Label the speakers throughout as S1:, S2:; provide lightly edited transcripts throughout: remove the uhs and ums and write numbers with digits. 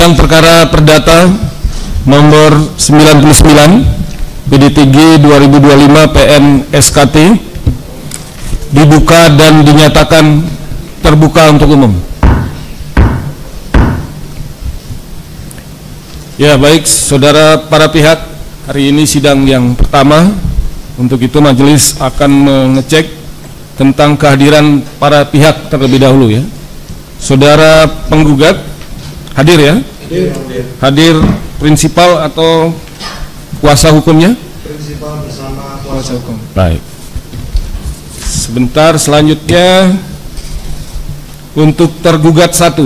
S1: Sidang perkara perdata nomor 99 PD3 2025 PN SKT dibuka dan dinyatakan terbuka untuk umum. Ya, baik saudara para pihak, hari ini sidang yang pertama. Untuk itu majelis akan mengecek tentang kehadiran para pihak terlebih dahulu ya. Saudara penggugat hadir ya? Hadir prinsipal atau kuasa hukumnya?
S2: Prinsipal bersama kuasa hukum.
S1: Baik. Sebentar, selanjutnya untuk tergugat 1,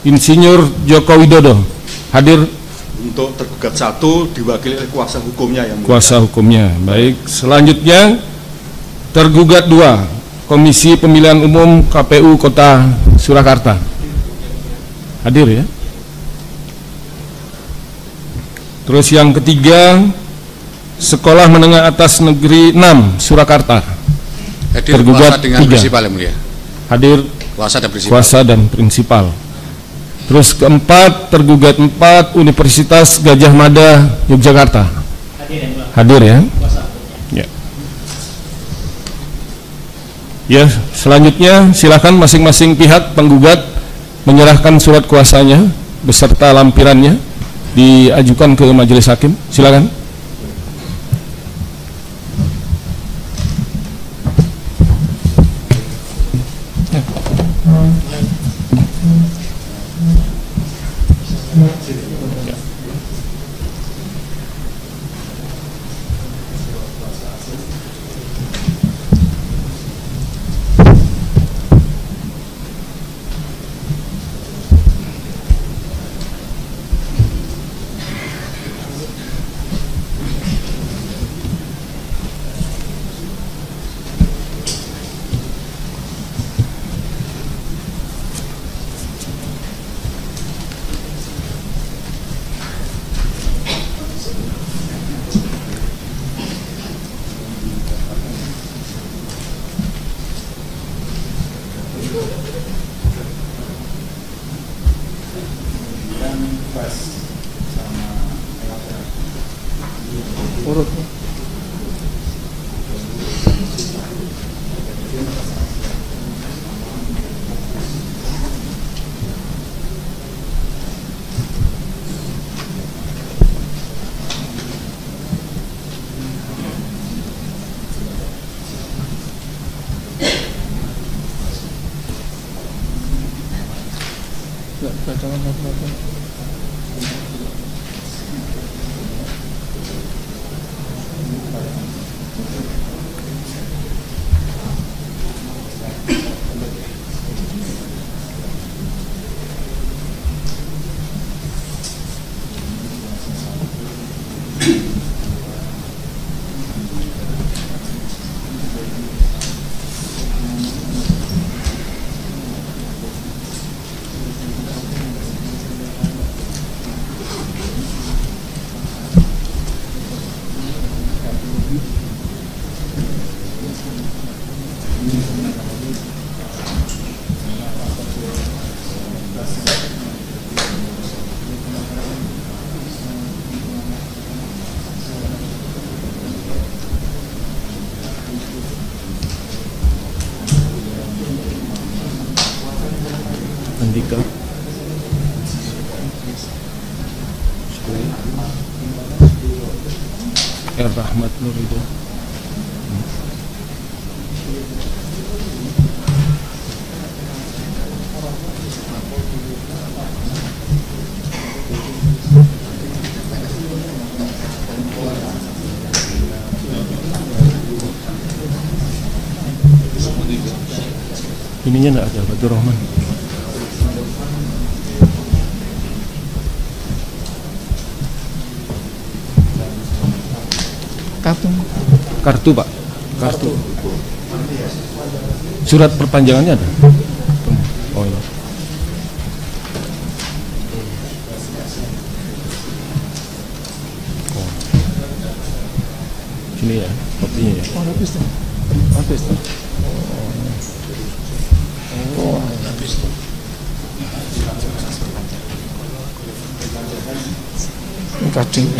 S1: Insinyur Joko Widodo hadir.
S2: Untuk tergugat 1 diwakili oleh kuasa hukumnya yang
S1: kuasa hukumnya. Baik. Selanjutnya tergugat 2, Komisi Pemilihan Umum KPU Kota Surakarta hadir ya. Terus yang ketiga, Sekolah Menengah Atas Negeri 6 Surakarta.
S3: Hadir
S1: tergugat
S3: kuasa dengan
S1: 3.
S3: prinsipal yang mulia.
S1: Hadir
S3: kuasa dan prinsipal.
S1: Terus keempat, tergugat 4, Universitas Gajah Mada Yogyakarta. Hadir ya. Ya. Ya, selanjutnya silakan masing-masing pihak penggugat menyerahkan surat kuasanya beserta lampirannya diajukan ke majelis hakim. Silakan. Andika Rahmat Nurido. Ininya enggak ada, Batur Rahman. Kartu Pak, kartu. Surat perpanjangannya ada. Oh iya. Oh. Sini ya, kopinya ya. Oh, habis tuh. Habis tuh. Oh, habis tuh.
S4: Kading.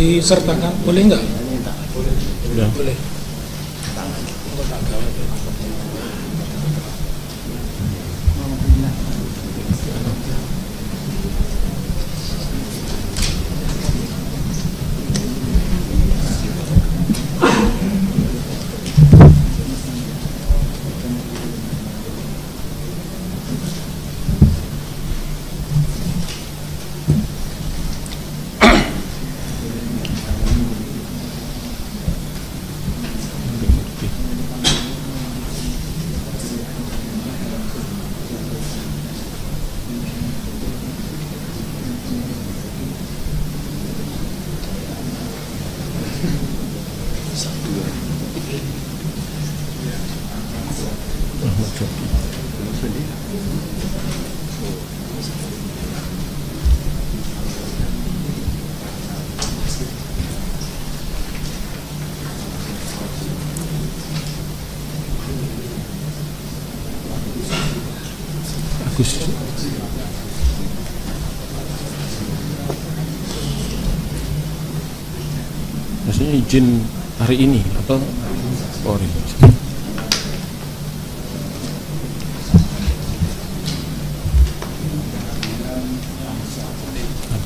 S4: Disertakan boleh enggak?
S1: Sudah.
S4: Boleh.
S1: Maksudnya izin hari ini atau hari ini?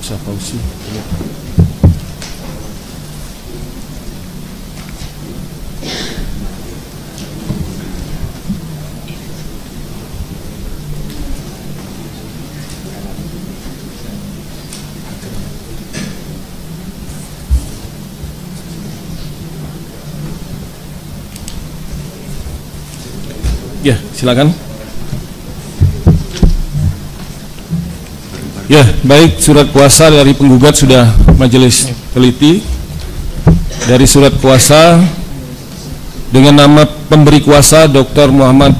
S1: Bisa pausi. Ya, silakan. Ya, baik, surat kuasa dari penggugat sudah majelis teliti. Dari surat kuasa dengan nama pemberi kuasa Dr. Muhammad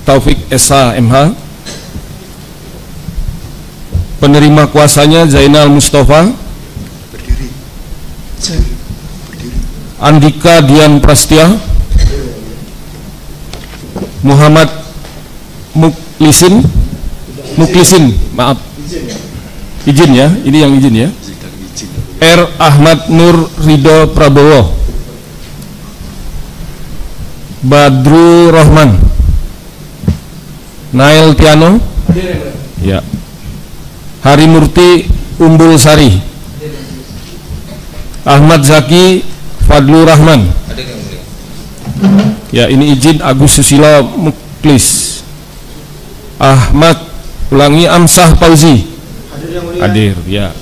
S1: Taufik SH MH, penerima kuasanya Zainal Mustafa, Andika Dian Prastia, Muhammad Muklisin, maaf, izin ya, ini yang izin ya. R. Ahmad Nur Ridho Prabowo, Badru Rahman, Nail Tiano, ya, Harimurti Umbul Sari, Ahmad Zaki Fadlur Rahman. Ya, ini izin Agus Susilo Muklis, Ahmad ulangi Amsah Fauzi hadir ya.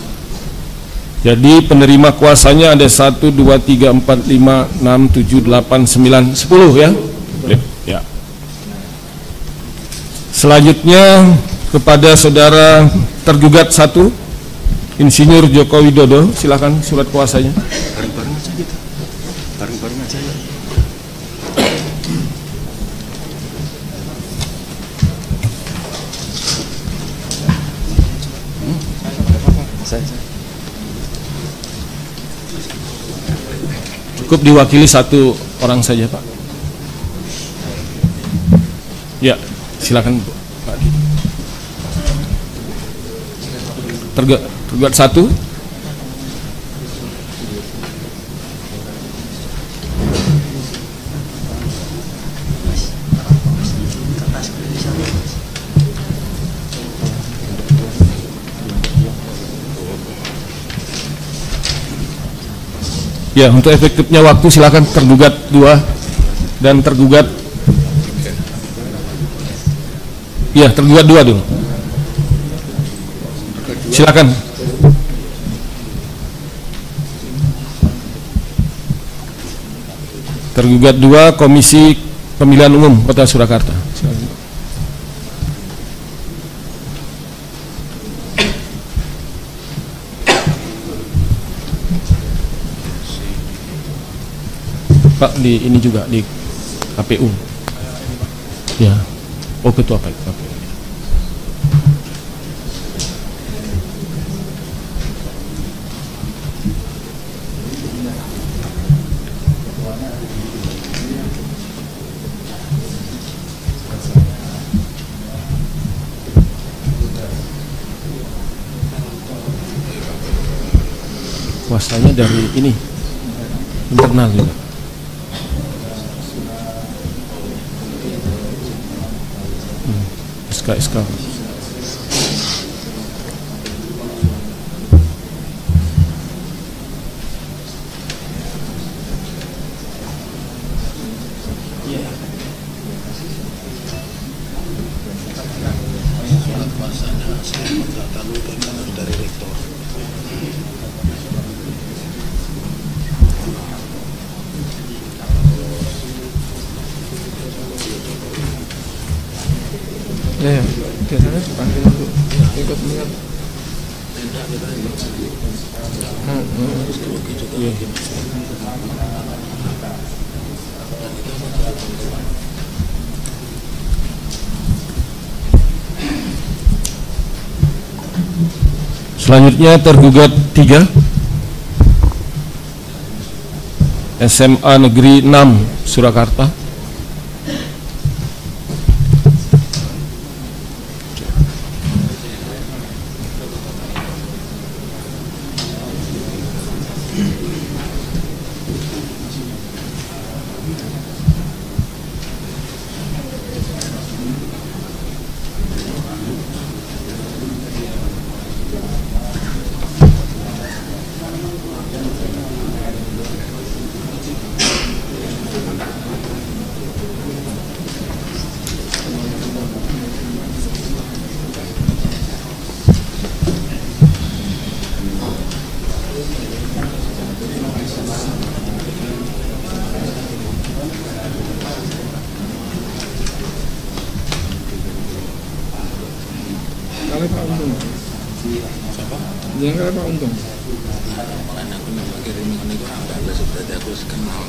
S1: Jadi penerima kuasanya ada 1, 2, 3, 4, 5, 6, 7, 8, 9, 10 ya. Ya. Selanjutnya kepada saudara tergugat 1 Insinyur Joko Widodo, silakan surat kuasanya.
S2: Bareng-bareng aja gitu. Bareng-bareng aja ya.
S1: Cukup diwakili 1 orang saja, Pak. Ya, silakan Pak. Tergugat 1. Ya, untuk efektifnya waktu silakan tergugat 2 dan tergugat. Ya, tergugat 2 dulu. Silakan. Tergugat 2 Komisi Pemilihan Umum Kota Surakarta. Silakan. Pak, di ini juga di KPU. Ya. Oh, ketua KPU. kuasanya dari ini internal juga. SK.
S4: Ya, biasanya dipanggil untuk ikut melihat.
S1: Selanjutnya tergugat 3 SMA Negeri 6 Surakarta.
S4: Kali Pak Untung.
S3: Siapa?
S4: Yang kali Pak Untung.
S3: Makanya aku nyoba kirim ini kok nggak balas, berarti aku kenal.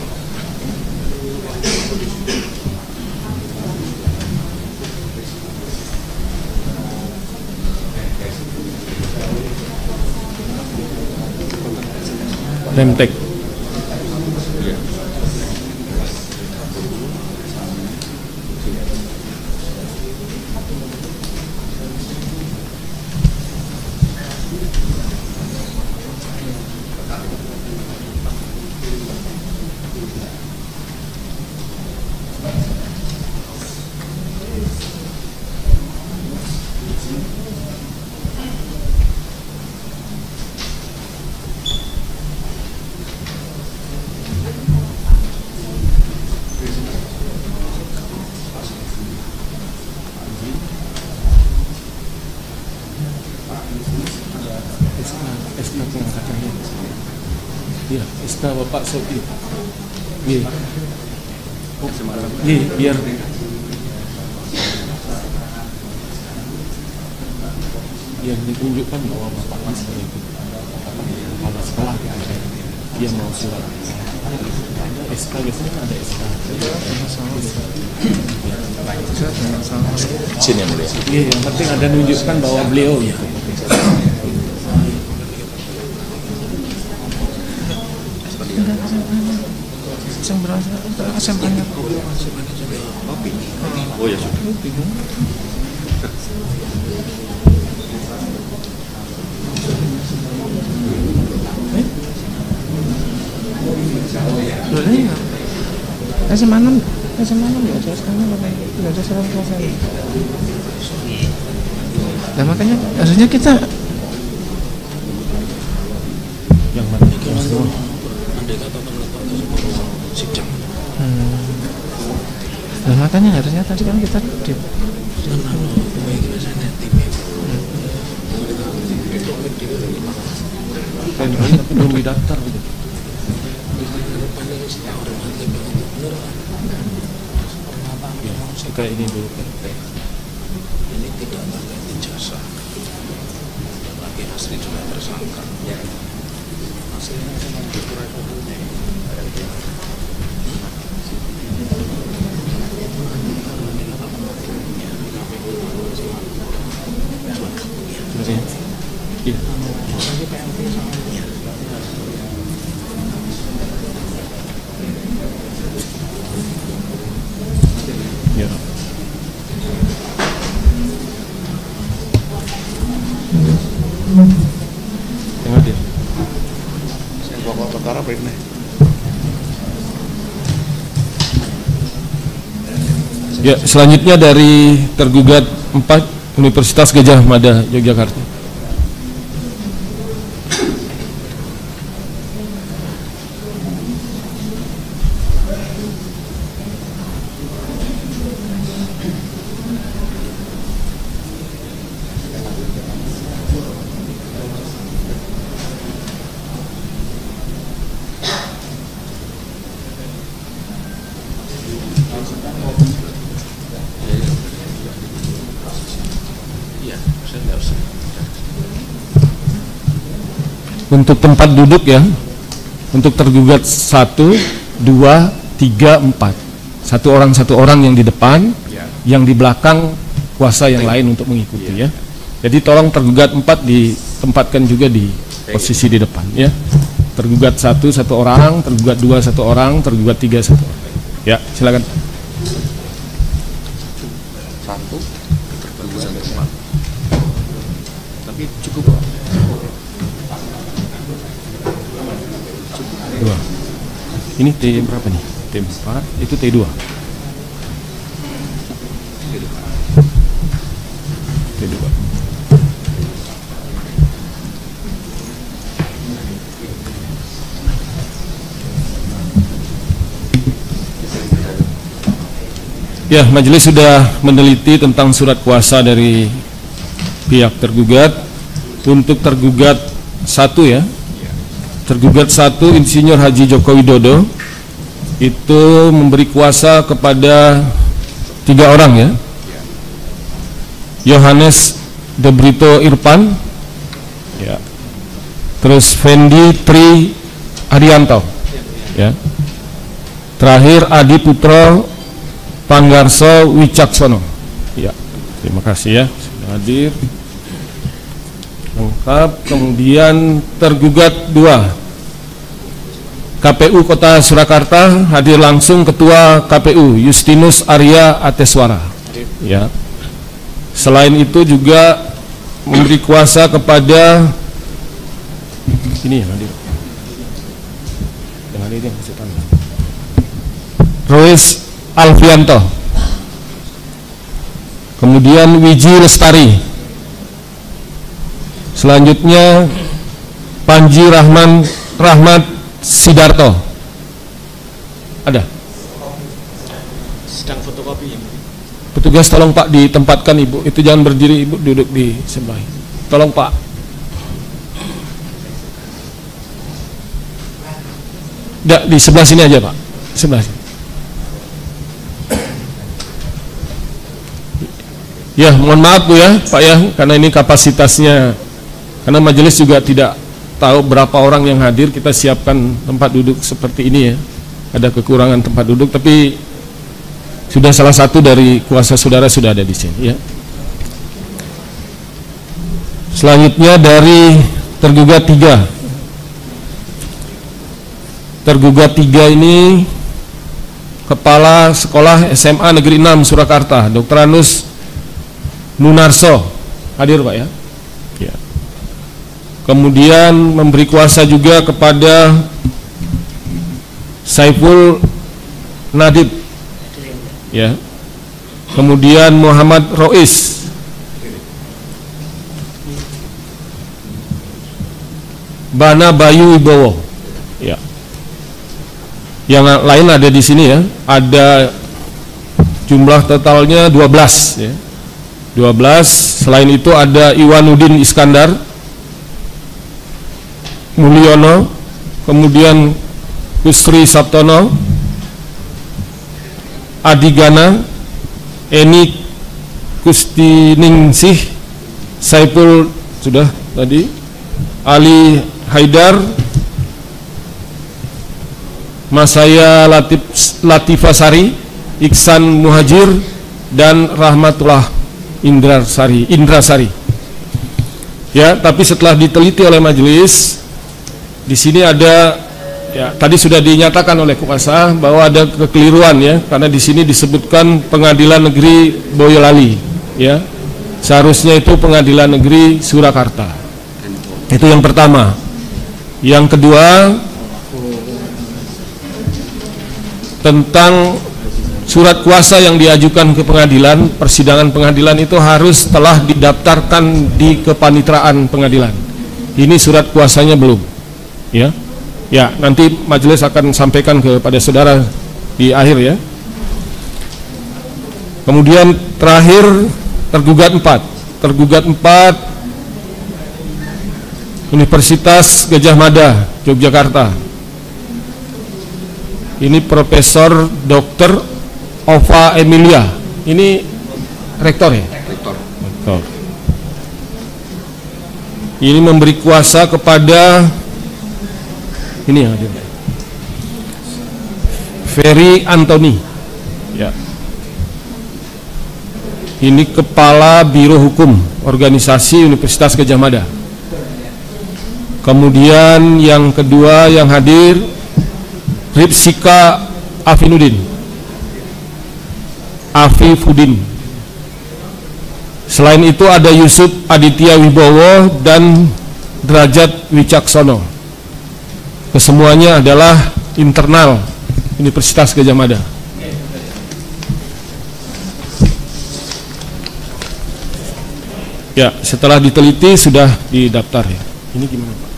S1: Remtek. SK pengangkatannya. Iya, SK Bapak Sopi. Iya. Iya, biar ditunjukkan bahwa Bapak Mas itu kepala sekolah. Dia mau surat SK, biasanya ada SK.
S3: Izin yang mulia.
S1: Iya, yang penting ada nunjukkan bahwa beliau gitu.
S4: Yang berasal SMP-nya.
S2: Oh ya sudah.
S4: Boleh nggak? SMA 6 nggak ada sekarang nggak ada surat kuasa. Nah makanya harusnya kita
S1: Yang mana?
S3: Andai kata sidang.
S4: Nah makanya harusnya tadi kan kita di
S1: tapi belum didaftar gitu. Ya, kayak ini dulu kan.
S3: Ini tidak terkait jasa. Lagi asli juga tersangka. Hasilnya
S1: Iya. Ya. Yang hadir. Ya, selanjutnya dari tergugat 4 Universitas Gadjah Mada Yogyakarta. Untuk tempat duduk ya, untuk tergugat 1, 2, 3, 4. Satu orang yang di depan, yang di belakang kuasa yang lain untuk mengikuti ya. Jadi tolong tergugat 4 ditempatkan juga di posisi di depan ya. Tergugat 1 orang, tergugat 2 orang, tergugat 3 1 orang. Ya, silakan.
S2: 1 tergugat 4. Tapi cukup Pak.
S1: 2. Ini T berapa nih? T4, itu T2. T2. Ya, majelis sudah meneliti tentang surat kuasa dari pihak tergugat. Untuk tergugat 1 ya. Tergugat 1 Insinyur Haji Joko Widodo itu memberi kuasa kepada 3 orang ya. Yohanes De Brito Irfan ya. Terus Fendi Tri Arianto ya. Terakhir Adi Putro Panggarso Wicaksono ya. Terima kasih ya sudah hadir lengkap. Kemudian tergugat 2 KPU Kota Surakarta, hadir langsung Ketua KPU Justinus Arya Ateswara ya. Selain itu juga memberi kuasa kepada ini yang hadir yang kasih tanda Rois Alfianto, kemudian Wiji Lestari, selanjutnya Panji Rahmat Sidarto. Ada?
S2: Sedang fotokopi ya.
S1: Petugas tolong Pak ditempatkan Ibu. Itu jangan berdiri Ibu, duduk di sebelah. Tolong Pak. Di sebelah sini aja Pak. Sebelah sini. Ya, mohon maaf Bu ya, Pak ya, karena ini kapasitasnya, karena majelis juga tidak tahu berapa orang yang hadir, kita siapkan tempat duduk seperti ini ya. Ada kekurangan tempat duduk, tapi sudah salah satu dari kuasa saudara sudah ada di sini ya. Selanjutnya dari tergugat 3. Tergugat 3 ini Kepala Sekolah SMA Negeri 6 Surakarta, Dr. Anus Munarso, hadir Pak ya. Ya. Kemudian memberi kuasa juga kepada Saiful Nadib, ya. Kemudian Muhammad Rois, Bana Bayu Wibowo, ya. Yang lain ada di sini ya. Ada jumlah totalnya 12 ya. 12. Selain itu ada Iwanuddin Iskandar Mulyono, kemudian Kusri Sabtono, Adi Gana, Eni Kustiningsih, Saiful sudah tadi, Ali Haidar, Masaya Latifasari, Iksan Muhajir, dan Rahmatullah Indrasari. Ya, tapi setelah diteliti oleh majelis, di sini ada, ya, tadi sudah dinyatakan oleh kuasa bahwa ada kekeliruan ya, karena di sini disebutkan Pengadilan Negeri Boyolali, ya. Seharusnya itu Pengadilan Negeri Surakarta. Itu yang pertama. Yang kedua, tentang surat kuasa yang diajukan ke pengadilan, persidangan pengadilan itu harus telah didaftarkan di kepanitraan pengadilan. Ini surat kuasanya belum, ya. Ya, nanti majelis akan sampaikan kepada saudara di akhir ya. Kemudian terakhir tergugat 4. Tergugat 4 Universitas Gadjah Mada, Yogyakarta. Ini Profesor Dr. Ova Emilia. Ini rektor ya?
S2: Rektor.
S1: Rektor. Ini memberi kuasa kepada ini ya, Ferry Anthony. Ya. Ini Kepala Biro Hukum Organisasi Universitas Gadjah Mada. Kemudian yang kedua yang hadir Ripsika Afifudin. Selain itu ada Yusuf Aditya Wibowo dan Derajat Wicaksono. Kesemuanya adalah internal Universitas Gadjah Mada. Ya, setelah diteliti sudah didaftar ya. Ini gimana Pak?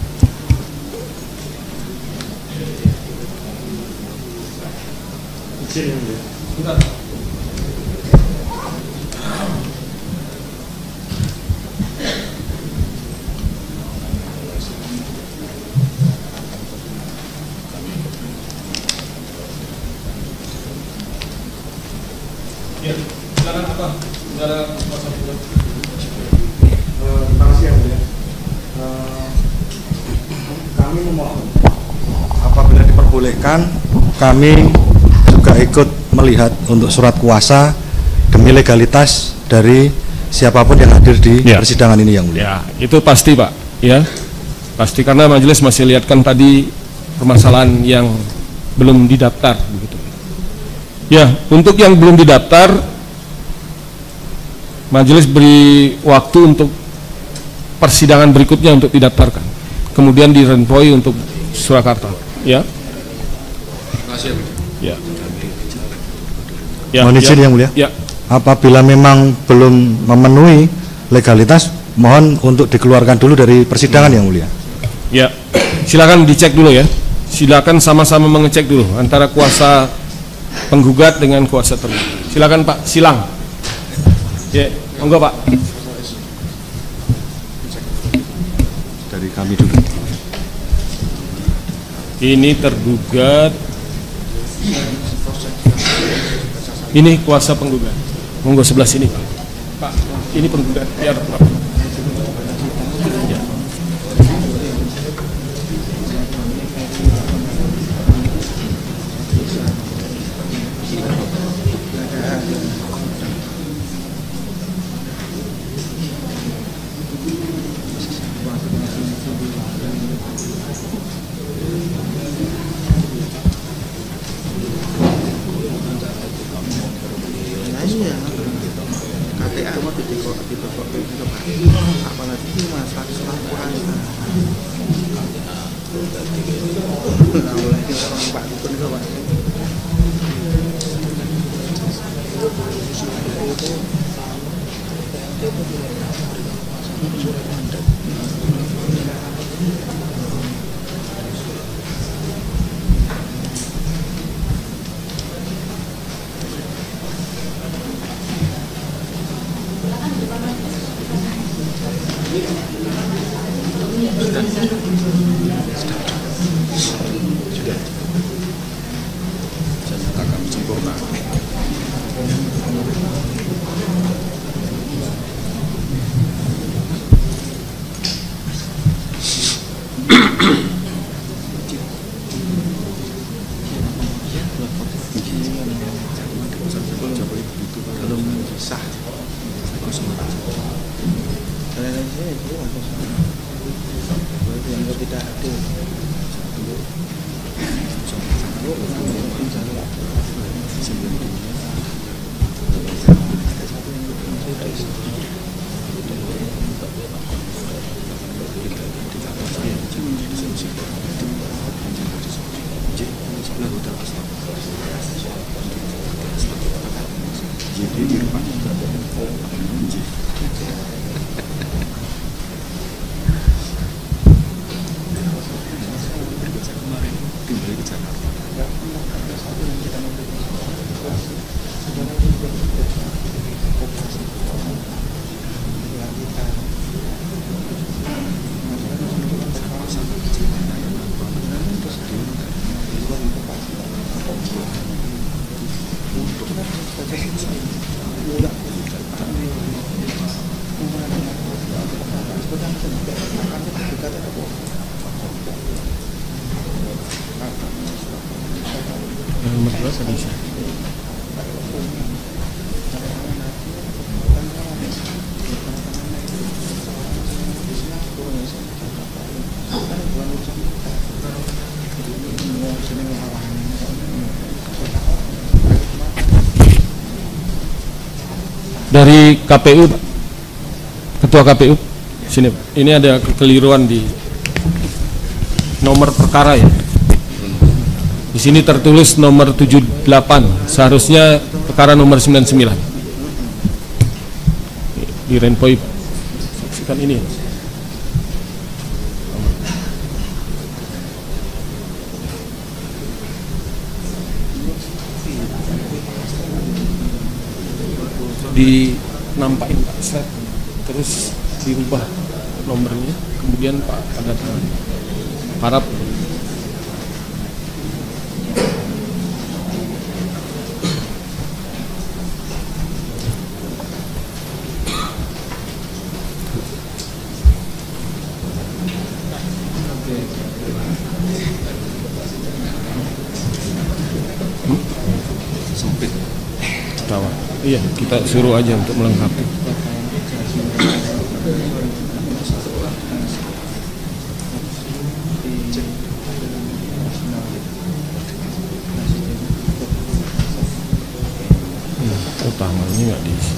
S1: Ya, silakan apa? Saudara kuasa hukum.
S5: Terima kasih yang mulia. Kami memohon apabila diperbolehkan kami juga ikut melihat untuk surat kuasa demi legalitas dari siapapun yang hadir di persidangan ini yang mulia.
S1: Ya, itu pasti Pak. Ya, pasti karena majelis masih lihatkan tadi permasalahan yang belum didaftar begitu. Ya, untuk yang belum didaftar, majelis beri waktu untuk persidangan berikutnya untuk didaftarkan. Kemudian direnvoi untuk Surakarta. Ya.
S2: Terima kasih.
S1: Ya.
S5: Mohon izin yang mulia.
S1: Ya.
S5: Apabila memang belum memenuhi legalitas, mohon untuk dikeluarkan dulu dari persidangan yang mulia.
S1: Ya. Silakan dicek dulu ya. Silakan sama-sama mengecek dulu antara kuasa penggugat dengan kuasa tergugat. Silakan Pak Silang. Ya, monggo Pak.
S5: Dari kami dulu.
S1: Ini tergugat. Ini kuasa penggugat. Monggo sebelah sini Pak. Pak, ini penggugat. Biar Pak. Ya. Dari KPU, Pak. Ketua KPU, sini Pak. Ini ada kekeliruan di nomor perkara ya. Di sini tertulis nomor 78, seharusnya perkara nomor 99. Di Renpoi, saksikan ini. Dinampakin Pak Set, terus dirubah nomornya, kemudian Pak ada harap
S2: sempit.
S1: Iya, kita suruh aja untuk melengkapi. Utamanya nggak diisi.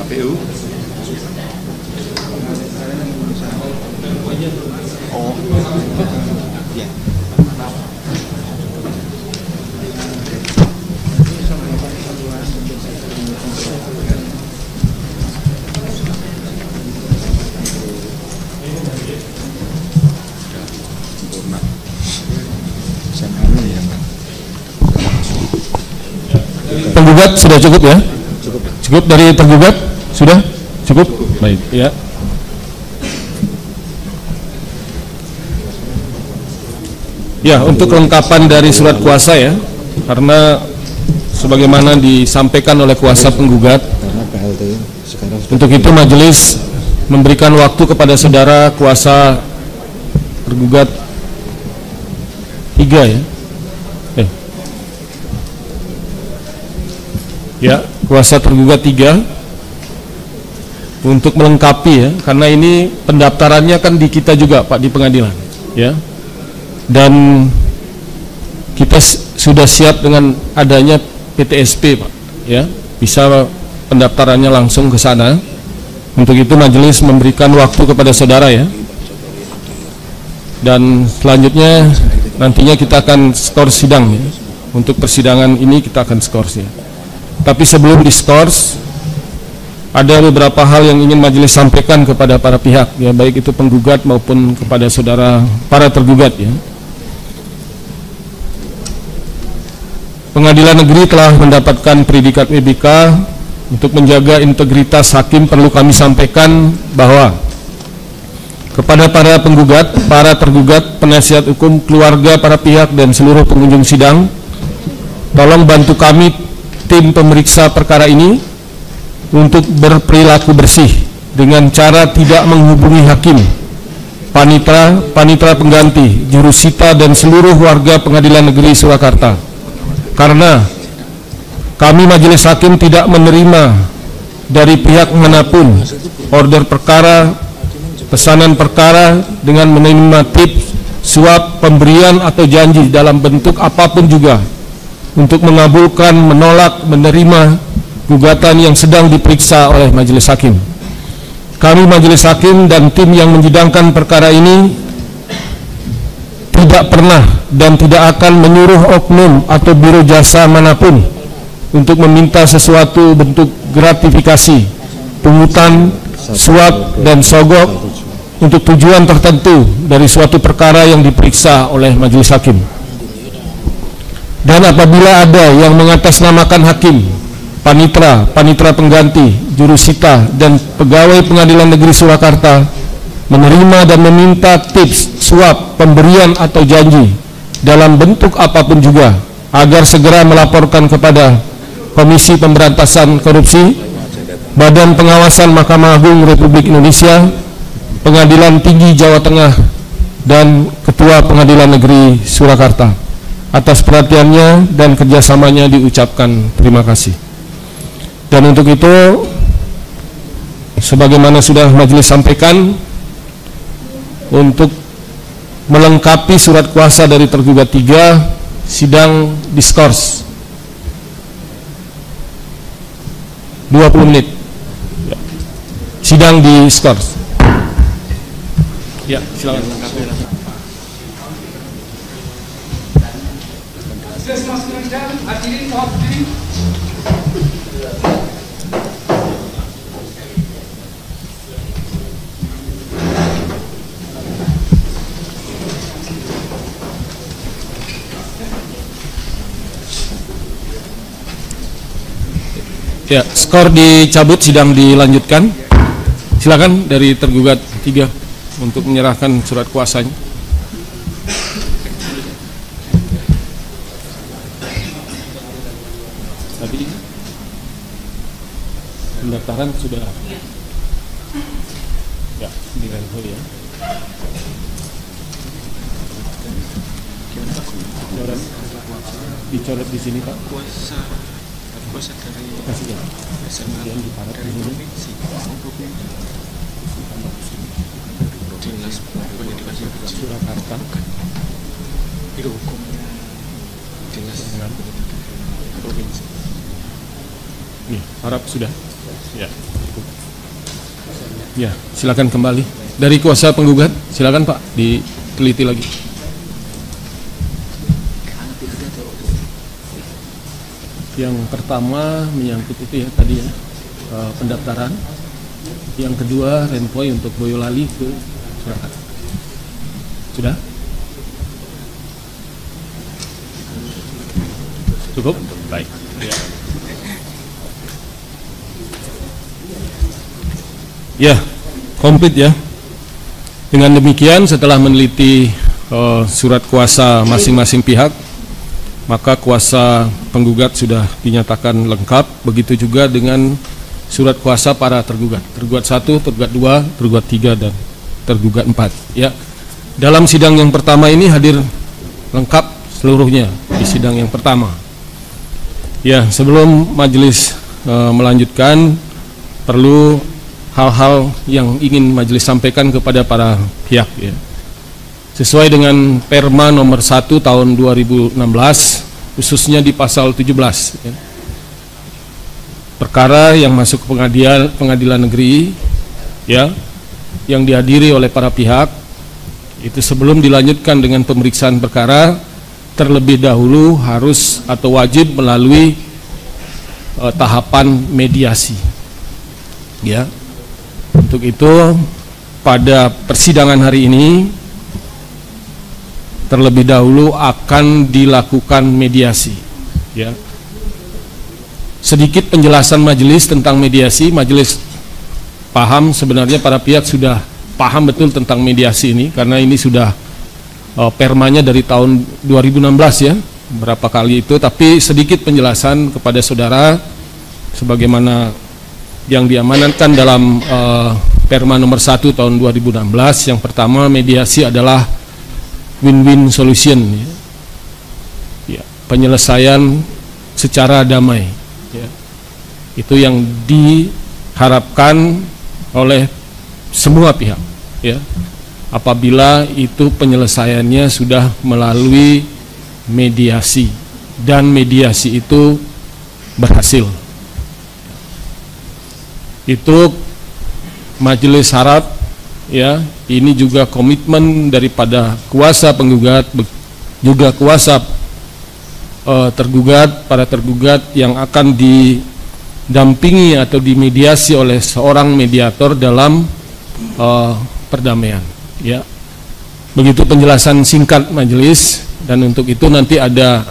S2: KPU. Oh, ya.
S1: Penggugat sudah cukup ya? Cukup dari tergugat? Sudah? Cukup? Baik, ya. Ya, untuk kelengkapan dari surat kuasa ya, karena sebagaimana disampaikan oleh kuasa penggugat, untuk itu majelis memberikan waktu kepada saudara kuasa tergugat 3 ya. Ya, kuasa tergugat 3 untuk melengkapi ya, karena ini pendaftarannya kan di kita juga Pak, di pengadilan ya, dan kita sudah siap dengan adanya PTSP Pak ya, bisa pendaftarannya langsung ke sana. Untuk itu majelis memberikan waktu kepada saudara ya, dan selanjutnya nantinya kita akan skor sidang ya. Untuk persidangan ini kita akan skor ya. Tapi sebelum diskors, ada beberapa hal yang ingin majelis sampaikan kepada para pihak ya, baik itu penggugat maupun kepada saudara para tergugat ya. Pengadilan negeri telah mendapatkan predikat WBK. Untuk menjaga integritas hakim perlu kami sampaikan bahwa kepada para penggugat, para tergugat, penasihat hukum, keluarga, para pihak dan seluruh pengunjung sidang, tolong bantu kami tim pemeriksa perkara ini untuk berperilaku bersih dengan cara tidak menghubungi hakim, panitera pengganti, jurusita dan seluruh warga Pengadilan Negeri Surakarta. Karena kami majelis hakim tidak menerima dari pihak manapun order perkara, pesanan perkara dengan menerima tips, suap, pemberian atau janji dalam bentuk apapun juga untuk mengabulkan, menolak, menerima, gugatan yang sedang diperiksa oleh majelis hakim. Kami majelis hakim dan tim yang menyidangkan perkara ini tidak pernah dan tidak akan menyuruh oknum atau biro jasa manapun untuk meminta sesuatu bentuk gratifikasi, pungutan, suap, dan sogok untuk tujuan tertentu dari suatu perkara yang diperiksa oleh majelis hakim. Dan apabila ada yang mengatasnamakan hakim, panitra, panitra pengganti, jurusita, dan pegawai pengadilan negeri Surakarta menerima dan meminta tips, suap, pemberian atau janji dalam bentuk apapun juga agar segera melaporkan kepada Komisi Pemberantasan Korupsi, Badan Pengawasan Mahkamah Agung Republik Indonesia, Pengadilan Tinggi Jawa Tengah, dan Ketua Pengadilan Negeri Surakarta. Atas perhatiannya dan kerjasamanya diucapkan terima kasih. Dan untuk itu, sebagaimana sudah majelis sampaikan, untuk melengkapi surat kuasa dari tergugat 3, sidang diskors 20 menit. Sidang diskors. Ya, silakan. Ya, skor dicabut, sidang dilanjutkan. Silakan dari tergugat 3 untuk menyerahkan surat kuasanya. Tadi pendaftaran sudah ya di level ya. Dicoret di sini Pak. Kuasa dari kasih ya. Kemudian diparat di sini. Dinas Pendidikan Surakarta. Biro Hukum. Dinas Provinsi. Nih, harap sudah. Ya. Ya, silakan kembali. Dari kuasa penggugat, silakan Pak, diteliti lagi. Yang pertama menyangkut itu ya tadi ya, pendaftaran. Yang kedua renvoy untuk Boyolali ke Surakarta. Sudah? Cukup? Baik. Ya, komplit ya. Dengan demikian setelah meneliti surat kuasa masing-masing pihak, maka kuasa penggugat sudah dinyatakan lengkap, begitu juga dengan surat kuasa para tergugat. Tergugat 1, tergugat 2, tergugat 3, dan tergugat 4. Ya. Dalam sidang yang pertama ini hadir lengkap seluruhnya di sidang yang pertama. Ya, sebelum majelis melanjutkan, perlu hal-hal yang ingin majelis sampaikan kepada para pihak ya. Sesuai dengan Perma nomor 1 tahun 2016, khususnya di pasal 17 ya. Perkara yang masuk ke pengadilan negeri ya, yang dihadiri oleh para pihak, itu sebelum dilanjutkan dengan pemeriksaan perkara, terlebih dahulu harus atau wajib melalui tahapan mediasi ya. Untuk itu pada persidangan hari ini terlebih dahulu akan dilakukan mediasi ya. Sedikit penjelasan majelis tentang mediasi. Majelis paham sebenarnya para pihak sudah paham betul tentang mediasi ini, karena ini sudah permanya dari tahun 2016 ya, berapa kali itu. Tapi sedikit penjelasan kepada saudara sebagaimana yang diamanatkan dalam Perma nomor 1 tahun 2016. Yang pertama, mediasi adalah win-win solution ya. Ya, penyelesaian secara damai ya. Itu yang diharapkan oleh semua pihak ya, apabila itu penyelesaiannya sudah melalui mediasi dan mediasi itu berhasil Itu majelis harap ya, ini juga komitmen daripada kuasa penggugat juga kuasa tergugat, para tergugat yang akan didampingi atau dimediasi oleh seorang mediator dalam perdamaian ya. Begitu penjelasan singkat majelis, dan untuk itu nanti ada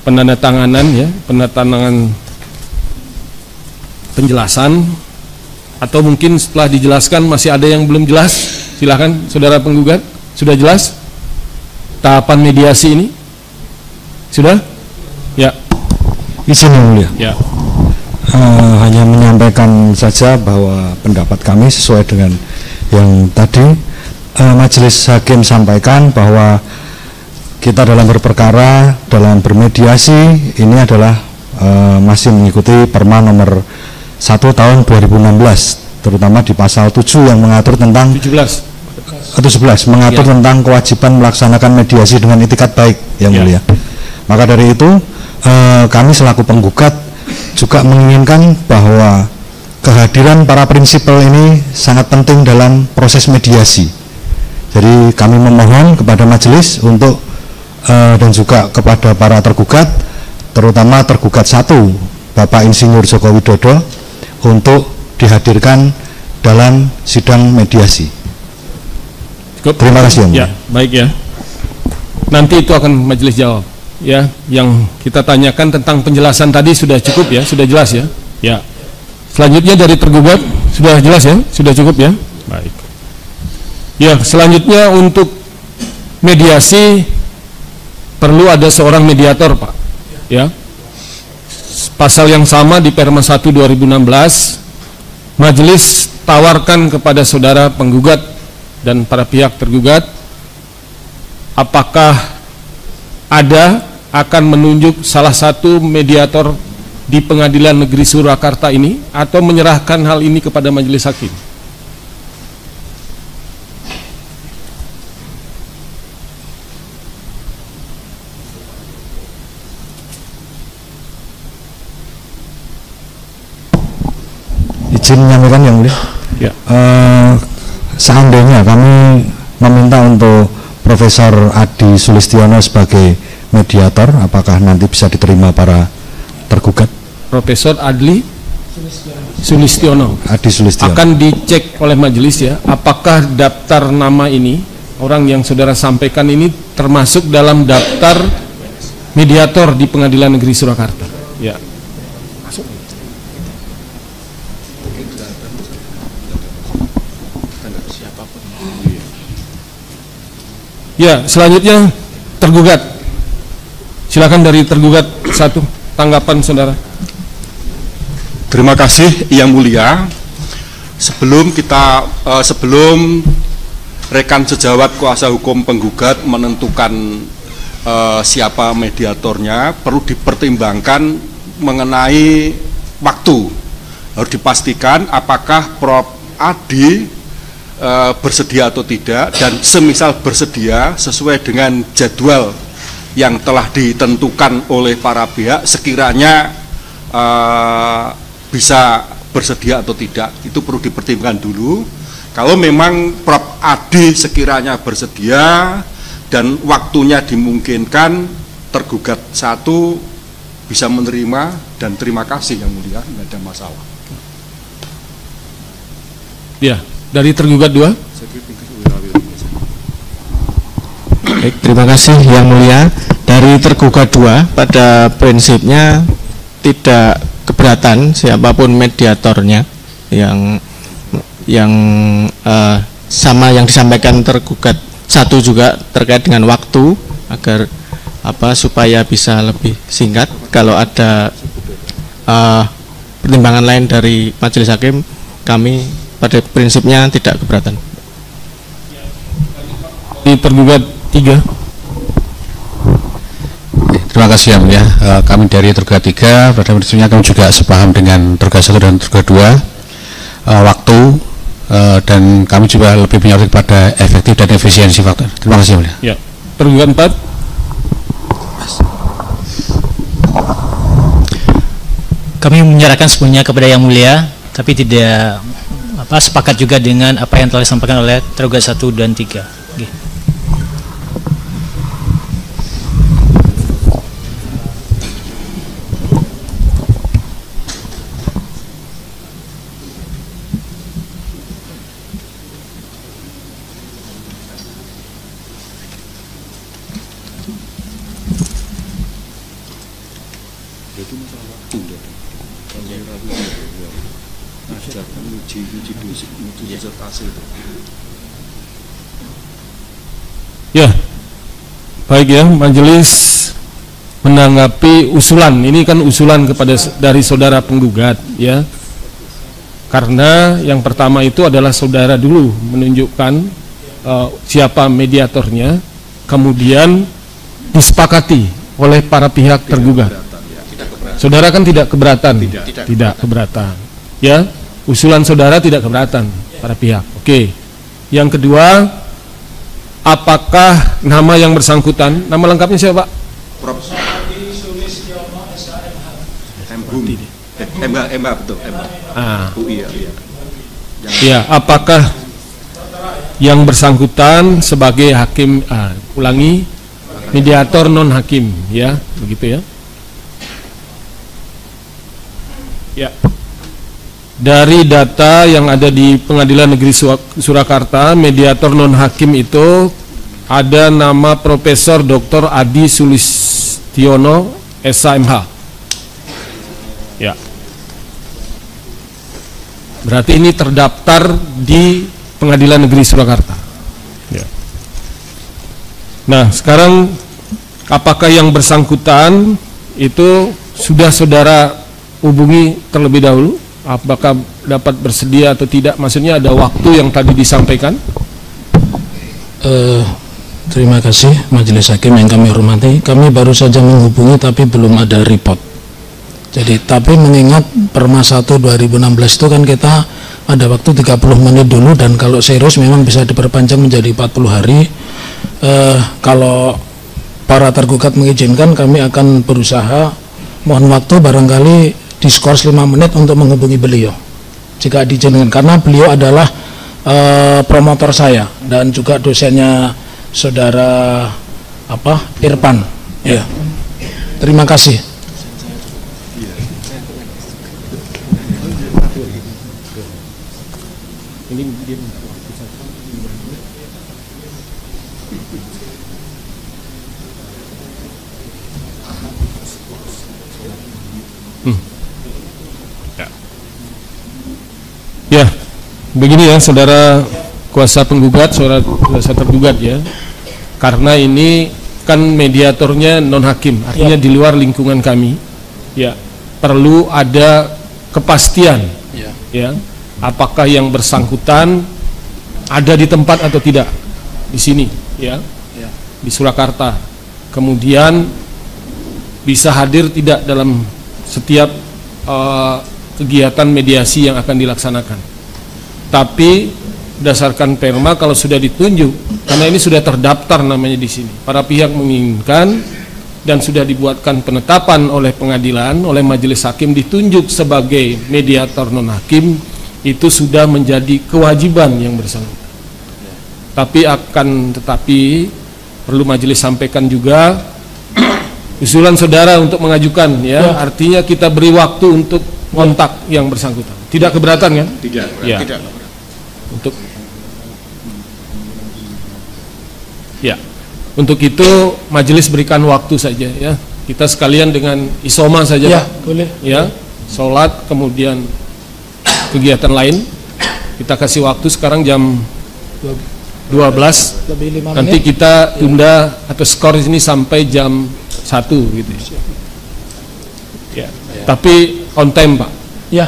S1: penandatanganan ya, penandatanganan penjelasan, atau mungkin setelah dijelaskan masih ada yang belum jelas. Silakan saudara penggugat, sudah jelas tahapan mediasi ini? Sudah? Ya.
S5: Izin yang mulia.
S1: Ya.
S5: Hanya menyampaikan saja bahwa pendapat kami sesuai dengan yang tadi majelis hakim sampaikan, bahwa kita dalam berperkara, dalam bermediasi ini adalah masih mengikuti Perma nomor 1 tahun 2016, terutama di pasal 7 yang mengatur tentang
S1: 17
S5: atau 11 mengatur
S1: ya,
S5: tentang kewajiban melaksanakan mediasi dengan itikat baik yang
S1: ya,
S5: mulia. Maka dari itu kami selaku penggugat juga menginginkan bahwa kehadiran para prinsipal ini sangat penting dalam proses mediasi. Jadi kami memohon kepada majelis untuk dan juga kepada para tergugat, terutama tergugat 1 Bapak Insinyur Joko Widodo, untuk dihadirkan dalam sidang mediasi.
S1: Cukup.
S5: Terima kasih
S1: ya. Baik ya. Nanti itu akan majelis jawab. Ya, yang kita tanyakan tentang penjelasan tadi sudah cukup ya, sudah jelas ya. Ya. Selanjutnya dari tergugat sudah jelas ya, sudah cukup ya. Baik. Ya, selanjutnya untuk mediasi perlu ada seorang mediator, Pak. Ya. Pasal yang sama di Perma 1 2016, majelis tawarkan kepada saudara penggugat dan para pihak tergugat, apakah akan menunjuk salah satu mediator di Pengadilan Negeri Surakarta ini, atau menyerahkan hal ini kepada majelis hakim.
S5: Izin menyampaikan yang mulia.
S1: Ya.
S5: Seandainya kami meminta untuk Profesor Adi Sulistiono sebagai mediator, apakah nanti bisa diterima para tergugat?
S1: Profesor Adli Sulistiono.
S5: Adi Sulistiono.
S1: Akan dicek oleh majelis ya, apakah daftar nama ini, orang yang saudara sampaikan ini termasuk dalam daftar mediator di Pengadilan Negeri Surakarta. Ya. Masuk. Ya, selanjutnya tergugat. Silakan dari tergugat 1, tanggapan saudara.
S2: Terima kasih Yang Mulia. Sebelum rekan sejawat kuasa hukum penggugat menentukan siapa mediatornya, perlu dipertimbangkan mengenai waktu. Harus dipastikan apakah Prof. Adi bersedia atau tidak, dan semisal bersedia sesuai dengan jadwal yang telah ditentukan oleh para pihak, sekiranya bisa bersedia atau tidak, itu perlu dipertimbangkan dulu. Kalau memang Prof. Adi sekiranya bersedia dan waktunya dimungkinkan, tergugat 1 bisa menerima, dan terima kasih Yang Mulia, tidak ada masalah.
S1: Ya, dari tergugat 2.
S4: Baik, terima kasih Yang Mulia. Dari tergugat 2, pada prinsipnya tidak keberatan siapapun mediatornya, yang sama yang disampaikan tergugat 1 juga terkait dengan waktu, agar supaya bisa lebih singkat. Kalau ada pertimbangan lain dari majelis hakim, kami pada prinsipnya tidak keberatan.
S1: Di tergugat 3.
S6: Terima kasih Yang Mulia. Kami dari tergugat 3, pada prinsipnya kami juga sepaham dengan tergugat 1 dan tergugat 2, waktu, dan kami juga lebih menyoroti kepada efektif dan efisiensi faktor. Terima kasih Yang Mulia.
S1: Ya. Tergugat 4.
S7: Kami menyerahkan sepenuhnya kepada Yang Mulia tapi tidak sepakat juga dengan apa yang telah disampaikan oleh tergugat 1 dan 3. Okay.
S1: Ya, baik ya, majelis menanggapi usulan ini kan usulan dari saudara penggugat ya, karena yang pertama itu adalah saudara dulu menunjukkan siapa mediatornya, kemudian disepakati oleh para pihak tergugat. Saudara kan tidak keberatan, tidak keberatan ya, usulan saudara tidak keberatan para pihak. Oke, yang kedua, apakah nama yang bersangkutan, nama lengkapnya siapa Pak?
S2: Prof. MH betul, MH. UI ya.
S1: Ya, apakah yang bersangkutan sebagai hakim, ulangi, mediator non hakim ya, begitu ya. Ya. Dari data yang ada di Pengadilan Negeri Surakarta, mediator non hakim itu ada nama Profesor Dr. Adi Sulistiono, SHMH. Ya. Berarti ini terdaftar di Pengadilan Negeri Surakarta. Ya. Nah, sekarang apakah yang bersangkutan itu sudah saudara hubungi terlebih dahulu? Apakah dapat bersedia atau tidak? Maksudnya ada waktu yang tadi disampaikan?
S8: Terima kasih Majelis Hakim yang kami hormati. Kami baru saja menghubungi tapi belum ada report. Jadi tapi mengingat Perma 1 2016 itu kan kita ada waktu 30 menit dulu, dan kalau serius memang bisa diperpanjang menjadi 40 hari. Kalau para tergugat mengizinkan, kami akan berusaha, mohon waktu barangkali diskors 5 menit untuk menghubungi beliau jika diizinkan, karena beliau adalah promotor saya dan juga dosennya saudara Irfan ya. Terima kasih.
S1: Ya, begini ya saudara kuasa penggugat, saudara kuasa tergugat ya, karena ini kan mediatornya non hakim, artinya di luar lingkungan kami ya, perlu ada kepastian ya, apakah yang bersangkutan ada di tempat atau tidak di sini ya, di Surakarta, kemudian bisa hadir tidak dalam setiap kegiatan mediasi yang akan dilaksanakan. Tapi berdasarkan Perma, kalau sudah ditunjuk, karena ini sudah terdaftar namanya di sini, para pihak menginginkan dan sudah dibuatkan penetapan oleh pengadilan, oleh majelis hakim, ditunjuk sebagai mediator non hakim, itu sudah menjadi kewajiban yang bersangkutan. Tetapi perlu majelis sampaikan juga usulan saudara untuk mengajukan ya, artinya kita beri waktu untuk kontak yang bersangkutan. Tidak keberatan kan?
S2: Tidak.
S1: Ya.
S2: Tidak.
S1: Untuk itu majelis berikan waktu saja ya. Kita sekalian dengan isoma saja
S8: Ya,
S1: Pak.
S8: boleh.
S1: Ya, sholat kemudian kegiatan lain. Kita kasih waktu sekarang jam 12.
S8: Lebih 5
S1: Nanti
S8: menit.
S1: kita tunda atau skor ini sampai jam 1 gitu. Ya. Tapi on time Pak.
S8: Ya.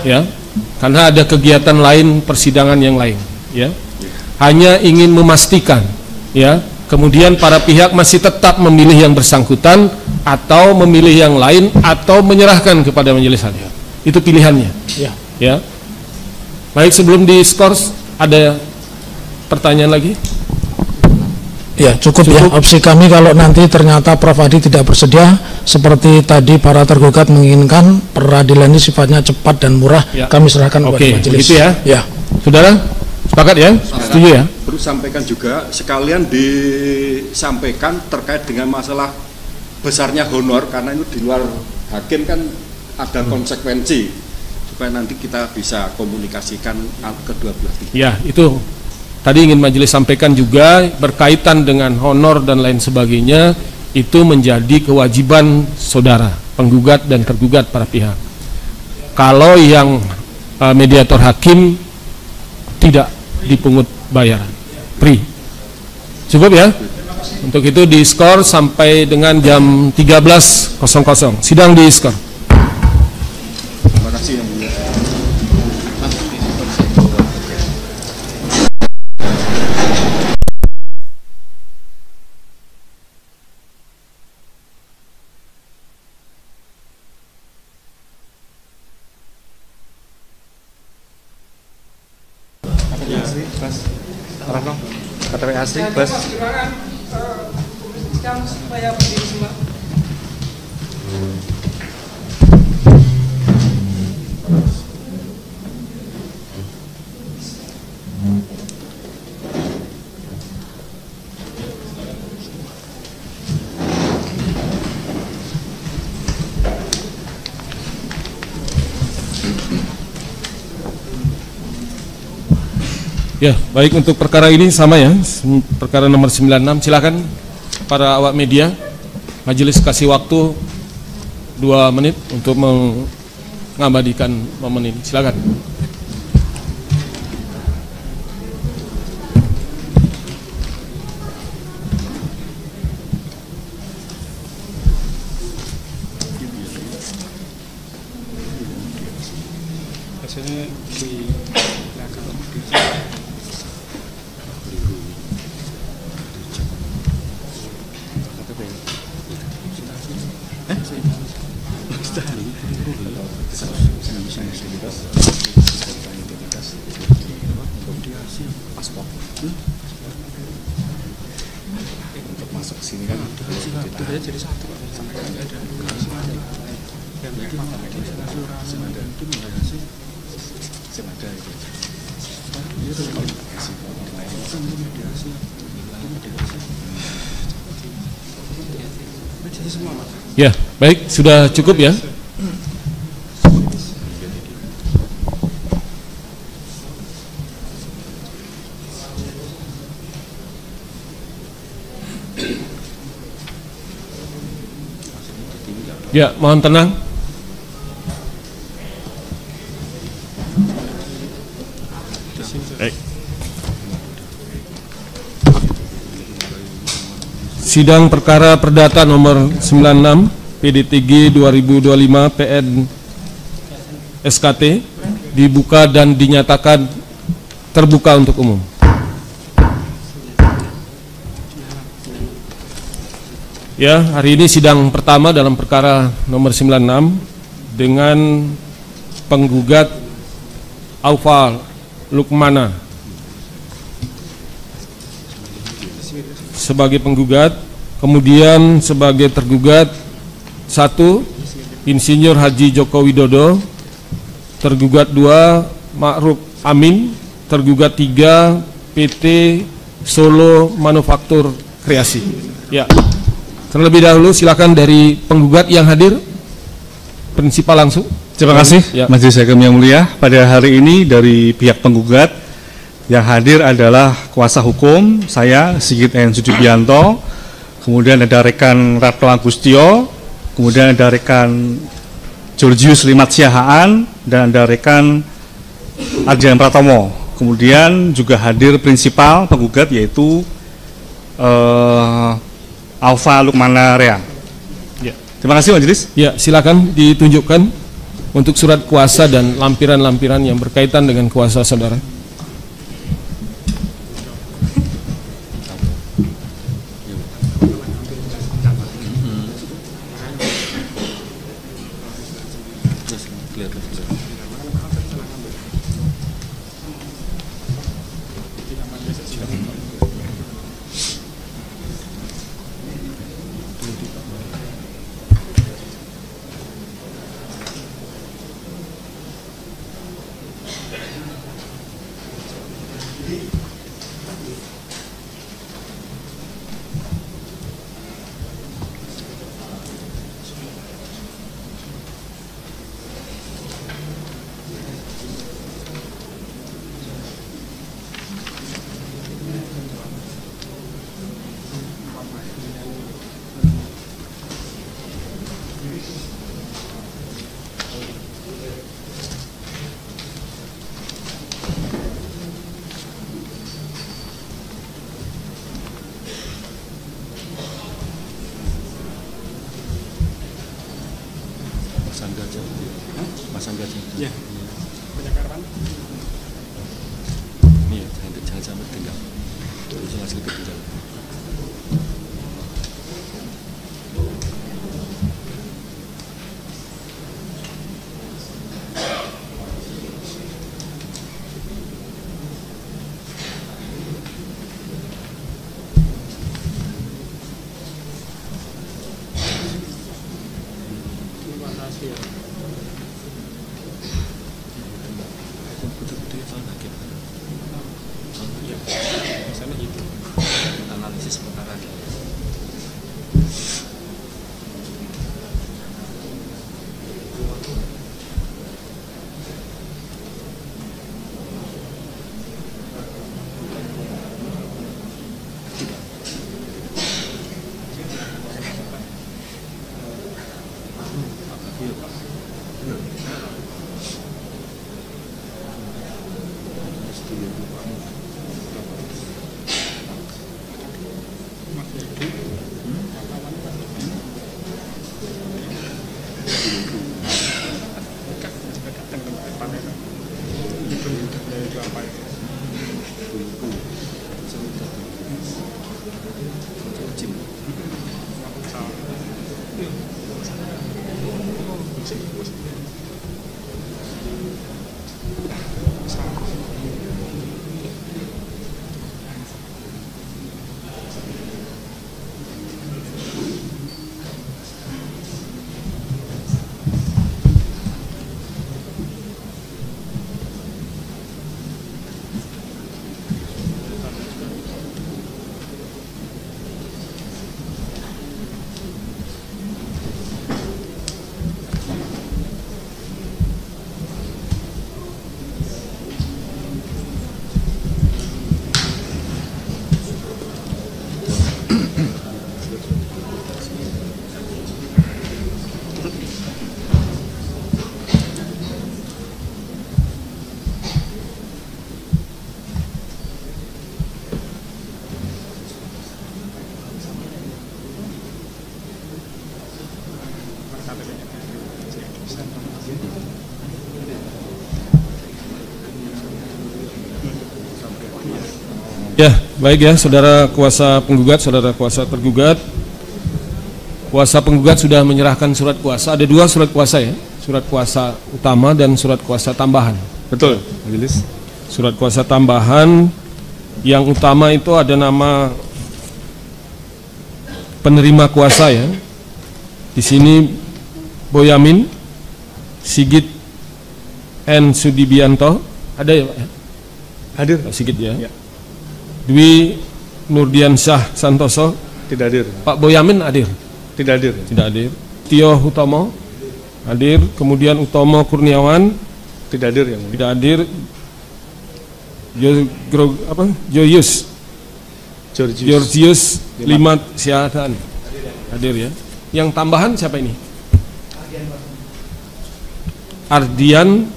S1: Karena ada kegiatan lain, persidangan yang lain ya. Hanya ingin memastikan ya, kemudian para pihak masih tetap memilih yang bersangkutan atau memilih yang lain atau menyerahkan kepada majelis hakim. Itu pilihannya ya. Baik, sebelum diskors ada pertanyaan lagi?
S8: Ya, cukup ya. Opsi kami kalau nanti ternyata Prof. Adi tidak bersedia, seperti tadi para tergugat menginginkan, peradilan ini sifatnya cepat dan murah,
S1: Ya.
S8: kami serahkan kepada majelis.
S1: Begitu ya.
S8: Ya.
S1: Saudara, sepakat ya? Setuju ya?
S2: Perlu sampaikan juga, sekalian disampaikan terkait dengan masalah besarnya honor, karena itu di luar hakim kan ada konsekuensi, supaya nanti kita bisa komunikasikan kedua belah pihak.
S1: Ya, itu tadi ingin majelis sampaikan juga berkaitan dengan honor dan lain sebagainya, itu menjadi kewajiban saudara, penggugat dan tergugat para pihak. Kalau yang mediator hakim tidak dipungut bayaran, free. Cukup ya? Untuk itu di-skor sampai dengan jam 13.00. Sidang di-skor.
S2: Terima kasih yang mulia.
S5: KTP asli, Bas.
S1: Ya, baik, untuk perkara ini sama ya, perkara nomor 96. Silakan para awak media, majelis kasih waktu 2 menit untuk mengabadikan momen ini. Silakan. Ya, baik, sudah cukup ya. Ya, mohon tenang. Baik. Sidang perkara perdata nomor 96 PD3 2025 PN SKT dibuka dan dinyatakan terbuka untuk umum. Ya, hari ini sidang pertama dalam perkara nomor 96 dengan penggugat Aufa Lukmana sebagai penggugat, kemudian sebagai tergugat 1 Insinyur Haji Joko Widodo, tergugat 2 Ma'ruf Amin, tergugat 3 PT Solo Manufaktur Kreasi. Ya. Terlebih dahulu silakan dari penggugat yang hadir, prinsipal langsung.
S9: Terima kasih,
S1: ya.
S9: Majelis Hakim yang mulia. Pada hari ini dari pihak penggugat yang hadir adalah kuasa hukum saya Sigit N. Sujubianto, kemudian ada rekan Ratno Agustio, kemudian ada rekan Georgius Limat Siahaan, dan ada rekan Arjan Pratomo. Kemudian juga hadir prinsipal penggugat yaitu Aufa Lukmana Rea.
S1: Ya.
S9: Terima kasih Majelis.
S1: Ya, silakan ditunjukkan untuk surat kuasa dan lampiran-lampiran yang berkaitan dengan kuasa saudara.
S2: Mas Angga aja. Mas Angga aja.
S10: Ya. Banyak harapan.
S2: Iya, jangan sampai tinggal. Jangan sedikit tinggal.
S3: Analisis perkara.
S1: Ya, baik ya, saudara kuasa penggugat, saudara kuasa tergugat. Kuasa penggugat sudah menyerahkan surat kuasa. Ada dua surat kuasa ya, surat kuasa utama dan surat kuasa tambahan.
S9: Betul, majelis.
S1: Surat kuasa tambahan yang utama itu ada nama penerima kuasa ya. Di sini Boyamin Sigit N. Sudibianto, ada ya Pak?
S9: Hadir.
S1: Sigit ya.
S9: Ya.
S1: Dwi Nurdiansyah Santoso,
S9: Tidak hadir.
S1: Pak Boyamin hadir?
S9: Tidak hadir.
S1: Tidak hadir. Tio Hutomo hadir. Kemudian Utomo Kurniawan
S9: Tidak hadir yang mulia.
S1: tidak hadir. Georgius Limat Syahdan hadir ya. Yang tambahan siapa ini? Ardian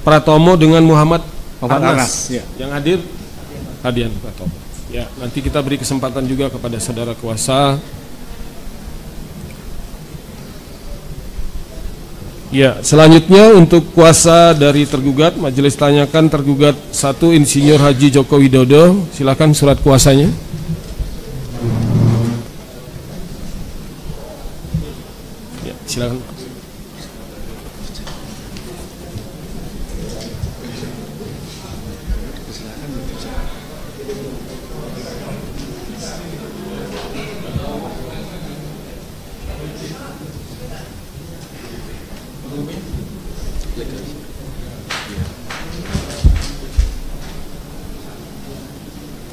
S1: Pratomo dengan Muhammad Arnas.
S9: Ya.
S1: Yang hadir Ardian Pratomo. Ya, nanti kita beri kesempatan juga kepada saudara kuasa. Ya, selanjutnya untuk kuasa dari tergugat, majelis tanyakan tergugat 1 Insinyur Haji Joko Widodo, silakan surat kuasanya. Ya, silakan.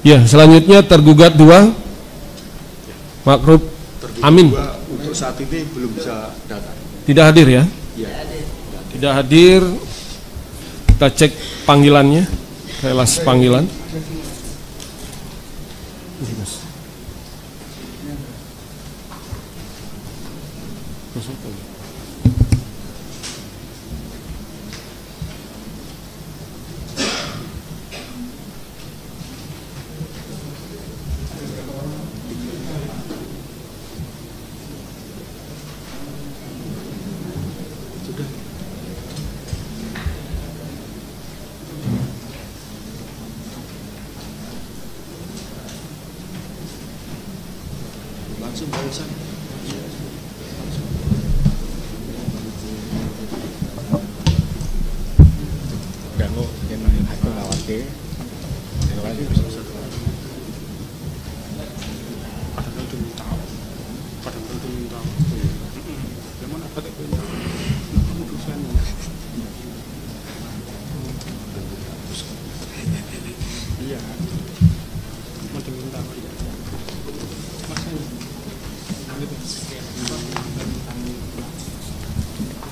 S1: Ya, selanjutnya tergugat 2 Makruf Amin.
S2: Untuk saat ini belum bisa datang.
S1: Tidak hadir ya?
S2: Ya.
S1: Tidak hadir. Kita cek panggilannya, kelas panggilan.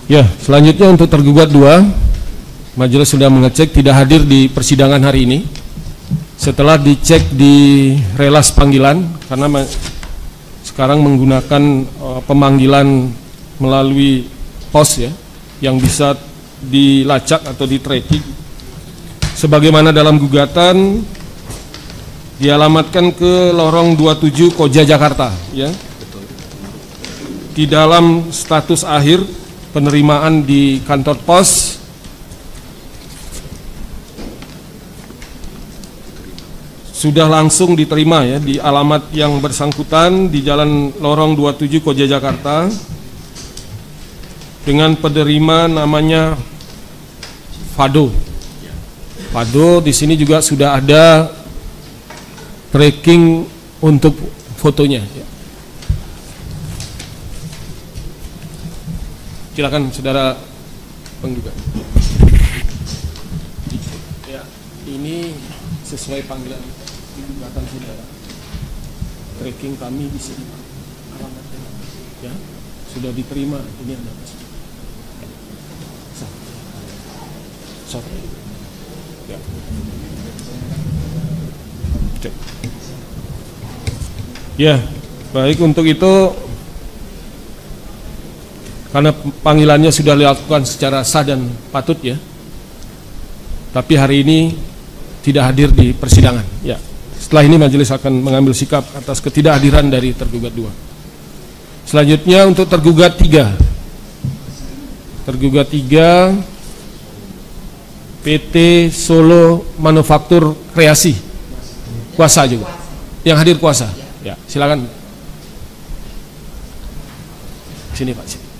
S1: Ya, selanjutnya untuk tergugat 2, majelis sudah mengecek tidak hadir di persidangan hari ini. Setelah dicek di relas panggilan, karena sekarang menggunakan pemanggilan melalui pos ya, yang bisa dilacak atau di tracking. Sebagaimana dalam gugatan dialamatkan ke lorong 27 Koja Jakarta ya. Di dalam status akhir penerimaan di kantor pos sudah langsung diterima ya di alamat yang bersangkutan di Jalan Lorong 27 Koja Jakarta dengan penerima namanya Fado. Fado di sini juga sudah ada tracking untuk fotonya ya. Silakan saudara penggugat. Ya, ini sesuai panggilan gugatan saudara. Tracking kami di sini. Alamatnya ya, sudah diterima. Ini ada. Sorry. Ya. Cek. Ya, baik untuk itu. Karena panggilannya sudah dilakukan secara sah dan patut ya. Tapi hari ini tidak hadir di persidangan. Ya. Setelah ini majelis akan mengambil sikap atas ketidakhadiran dari tergugat 2. Selanjutnya untuk tergugat 3. Tergugat 3 PT Solo Manufaktur Kreasi. Kuasa juga. Yang hadir kuasa. Ya, silakan. Sini Pak. Sini.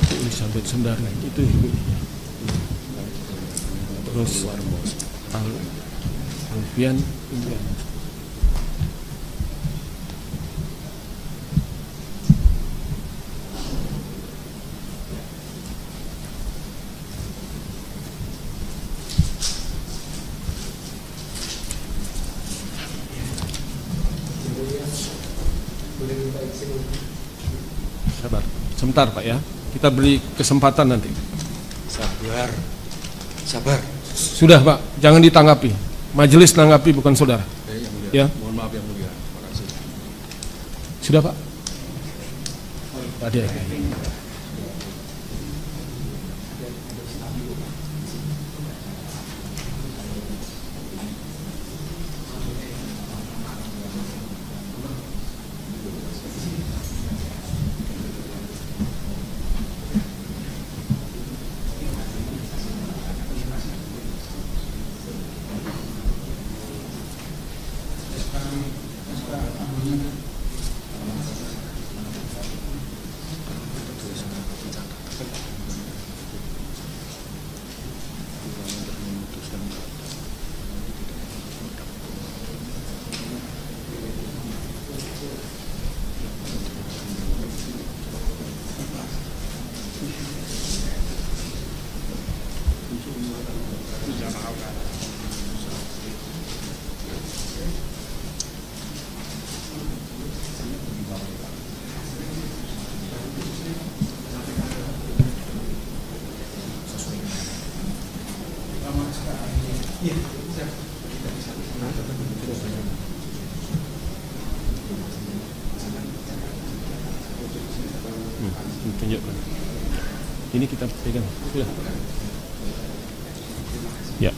S1: Elizabeth Sendara itu ibu. Terus Alfian Indian. Sabar, sebentar Pak ya. Kita beri kesempatan nanti.
S2: Sabar, sabar.
S1: Sudah Pak, jangan ditanggapi. Majelis tanggapi bukan saudara. Ya.
S2: Mohon maaf yang mulia. Makasih.
S1: Sudah Pak. Ada. Tunjukkan. Ini kita pegang. Sudah. Ya.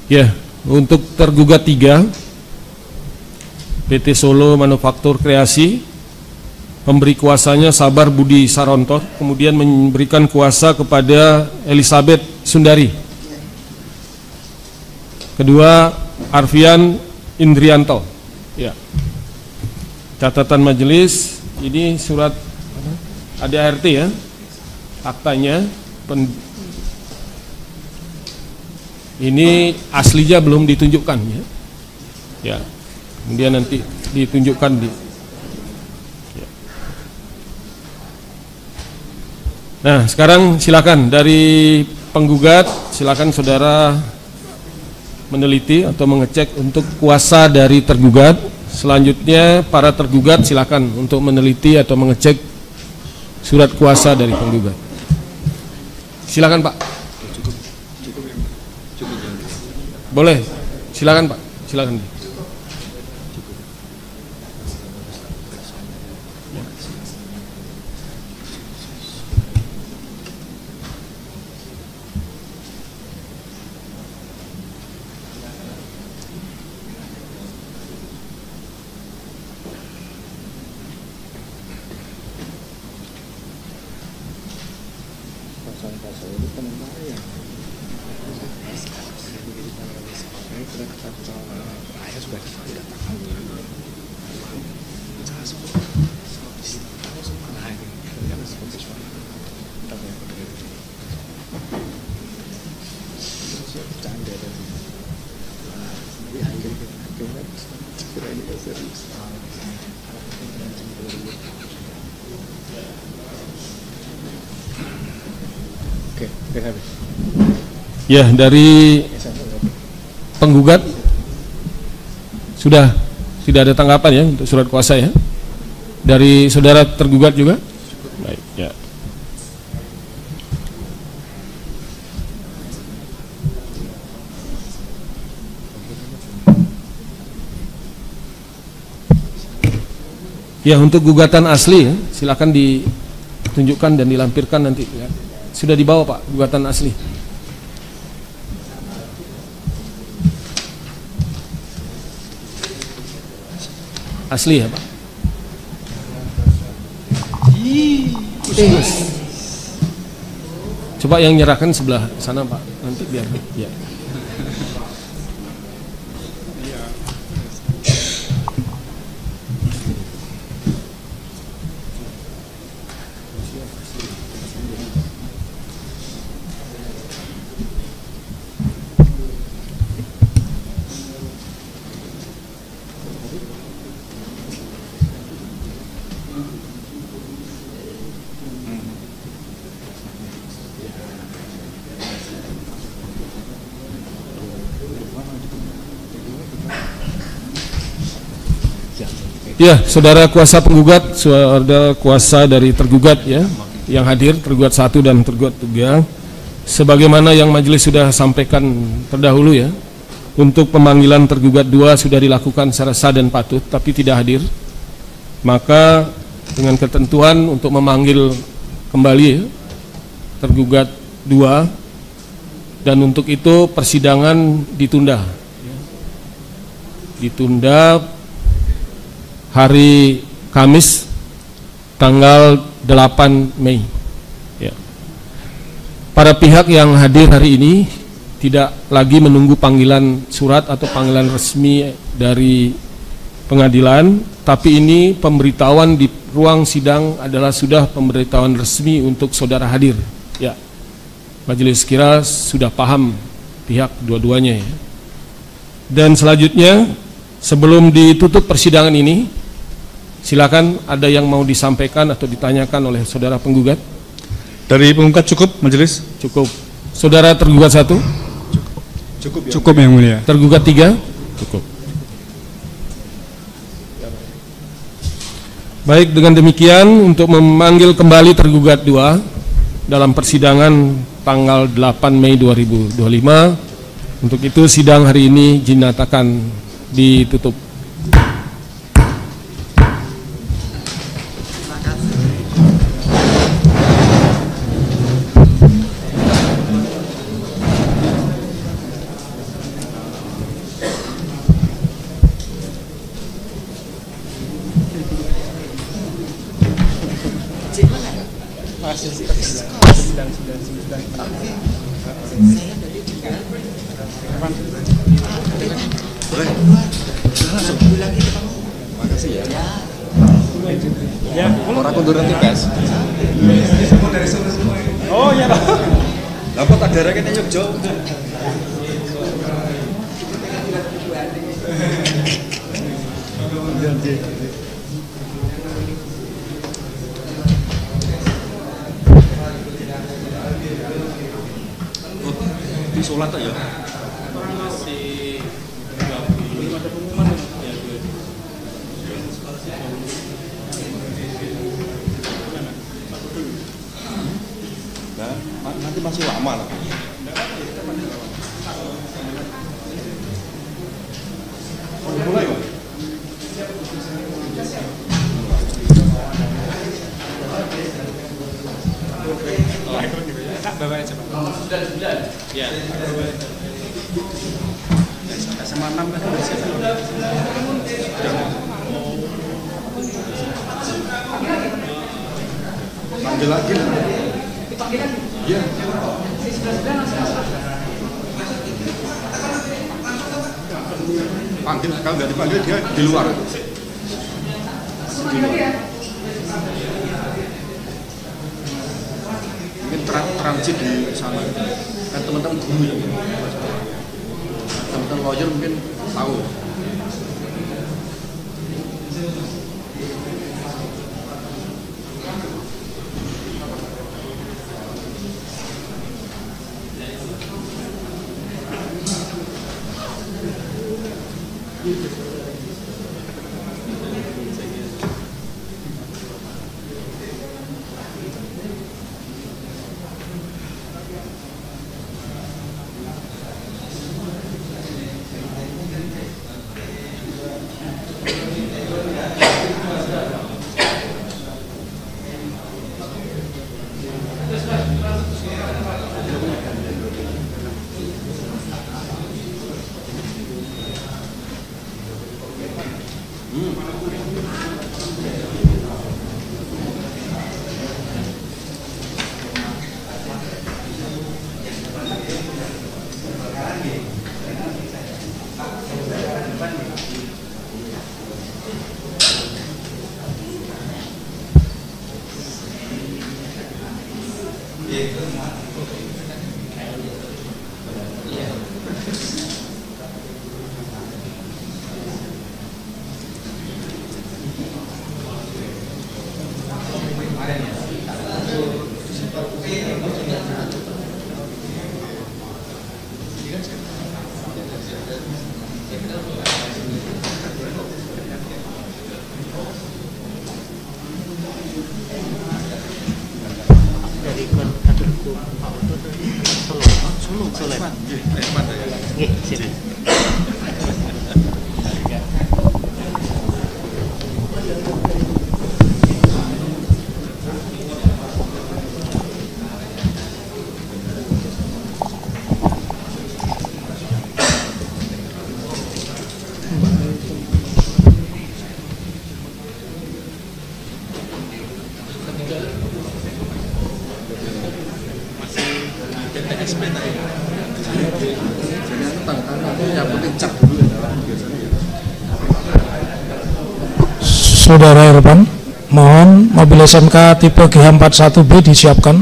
S1: Ya, untuk tergugat 3 PT Solo Manufaktur Kreasi memberi kuasanya Sabar Budi Sarontor, kemudian memberikan kuasa kepada Elizabeth Sundari. Kedua, Arfian Indrianto. Ya. Catatan majelis, ini surat ADART ya, aktanya. Ini aslinya belum ditunjukkan ya. Ya. Kemudian nanti ditunjukkan di. Ya. Nah, sekarang silakan dari penggugat, silakan saudara meneliti atau mengecek untuk kuasa dari tergugat. Selanjutnya para tergugat silakan untuk meneliti atau mengecek surat kuasa dari penggugat. Silakan Pak. Boleh, silakan Pak, silakan. Ya, dari penggugat sudah ada tanggapan ya untuk surat kuasa ya. Dari saudara tergugat juga. Baik, ya. Ya, untuk gugatan asli ya, silakan ditunjukkan dan dilampirkan nanti ya. Sudah dibawa Pak gugatan asli. Asli ya Pak. Coba yang nyerahkan sebelah sana Pak, nanti biar ya. Ya, saudara kuasa penggugat, saudara kuasa dari tergugat ya, yang hadir, tergugat 1 dan tergugat 3. Sebagaimana yang majelis sudah sampaikan terdahulu ya, untuk pemanggilan tergugat 2 sudah dilakukan secara sah dan patut, tapi tidak hadir. Maka dengan ketentuan untuk memanggil kembali ya, tergugat 2, dan untuk itu persidangan ditunda. Ditunda hari Kamis tanggal 8 Mei ya. Para pihak yang hadir hari ini tidak lagi menunggu panggilan surat atau panggilan resmi dari pengadilan, tapi ini pemberitahuan di ruang sidang adalah sudah pemberitahuan resmi untuk saudara hadir ya. Majelis kira sudah paham pihak dua-duanya ya. Dan selanjutnya sebelum ditutup persidangan ini, silakan ada yang mau disampaikan atau ditanyakan oleh saudara penggugat.
S9: Dari penggugat cukup majelis?
S1: Cukup. Saudara tergugat 1?
S10: Cukup yang mulia.
S1: Tergugat 3? Cukup. Baik, dengan demikian untuk memanggil kembali tergugat 2 dalam persidangan tanggal 8 Mei 2025. Untuk itu sidang hari ini dinyatakan ditutup.
S2: Makasih ya.
S10: Ya,
S2: orang kunduran tugas.
S10: Oh iya Pak.
S2: Dapat ada rakyatnya Yogyo. Di sholat ya. Nanti masih lama lah. Mulai Pak.
S10: Bapak aja Pak. Sudah. Ya. SMA 6 kan
S2: Panggil lagi. Iya. Panggil, kalau nggak dipanggil dia di luar. Mungkin transit di sana. Kan teman-teman guru ya. Teman-teman lawyer mungkin tahu.
S8: Saudara Irfan, mohon mobil SMK tipe GH41B disiapkan.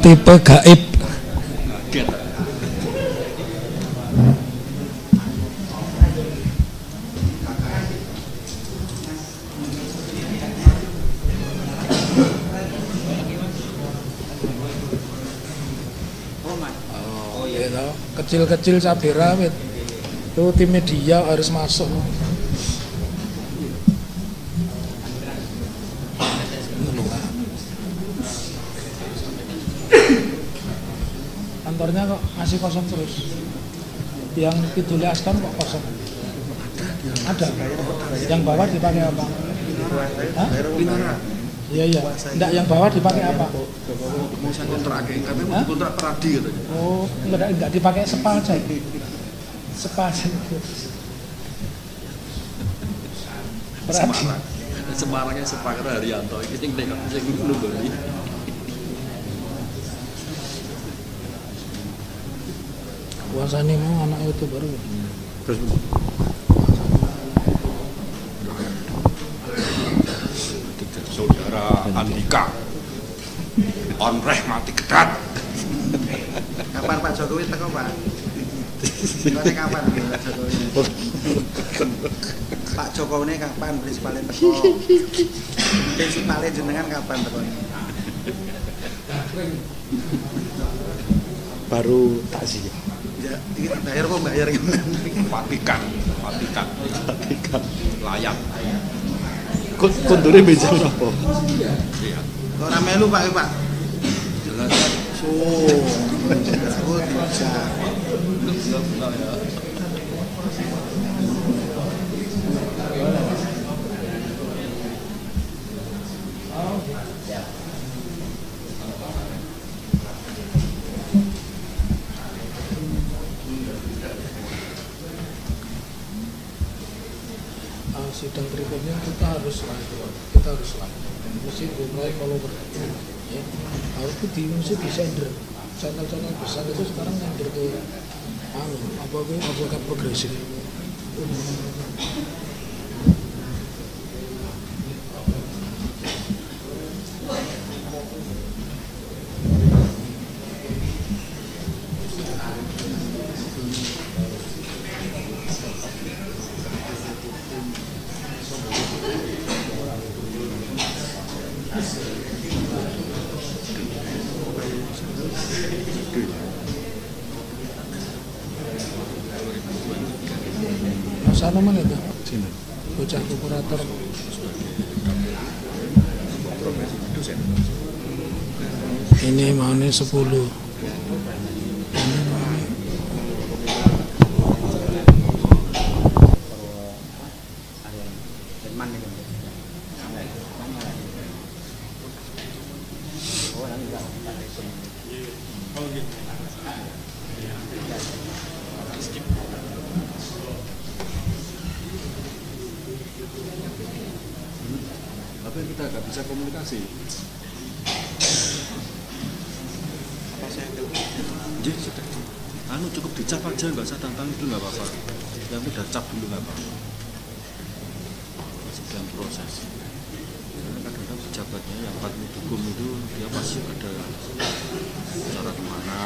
S8: Tipe gaib. Kecil-kecil Sabira itu tim media harus masuk. Kantornya kok masih kosong terus. Yang Kidul Aston kok kosong. Ada. Yang bawah dipakai apa? Hah? Iya. Enggak, yang bawah dipakai apa?
S2: Mau saya kontrak, katanya mau kontrak peradi katanya.
S8: Oh, enggak dipakai spa aja. Spa aja.
S3: Semarang. Semarangnya sepakat Haryanto iki sing nek sing nunggoni.
S8: Kuasane mau anak itu baru.
S2: Terus Saudara Andika Onreh mati kedat.
S11: Kapan Pak Jokowi teko, Pak? Tekone kapan Pak Jokowi? Pak Jokowi kapan prinsipalnya teko? Prinsipalnya jenengan kapan teko?
S5: Baru takziah.
S11: Ya, iki bayar apa bayar gimana?
S2: Fatikan layak.
S5: Kondure benjang apa?
S2: Iya.
S11: Ora melu Pak.
S2: Jelas.
S11: Oh, aku tidak.
S8: Sidang berikutnya kita harus mesti mulai follower ya. Harus mesti sender channel-channel besar itu sekarang sender ke apakah progresif. Sana mana itu? Sini. Bocah kurator. Ini maunya 10.
S2: Tapi kita nggak bisa komunikasi.
S11: Apa saya itu?
S2: Jadi sudah. Cukup dicap aja, nggak usah tantang itu nggak apa-apa. Yang udah cap dulu nggak apa-apa. Masih dalam proses. Karena kadang-kadang pejabatnya yang patut hukum itu dia pasti ada cara kemana.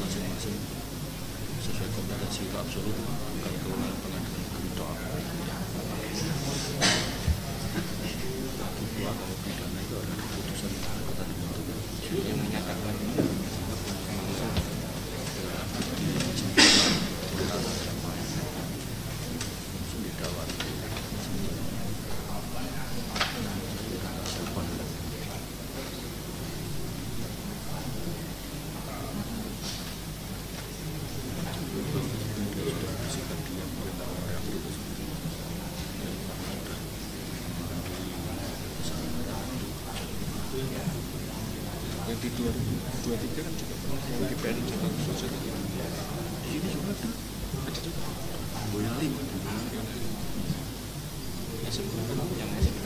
S3: masing-masing sesuai kompetensi itu absolut bukan kewenangan pengadilan negeri doang. Kedua, kalau pidana itu ada keputusan anggota dewan yang menyatakan di 2023 kan juga pernah di PN juga selesai. Di sini juga ada juga Boyolali yang sebelumnya yang masih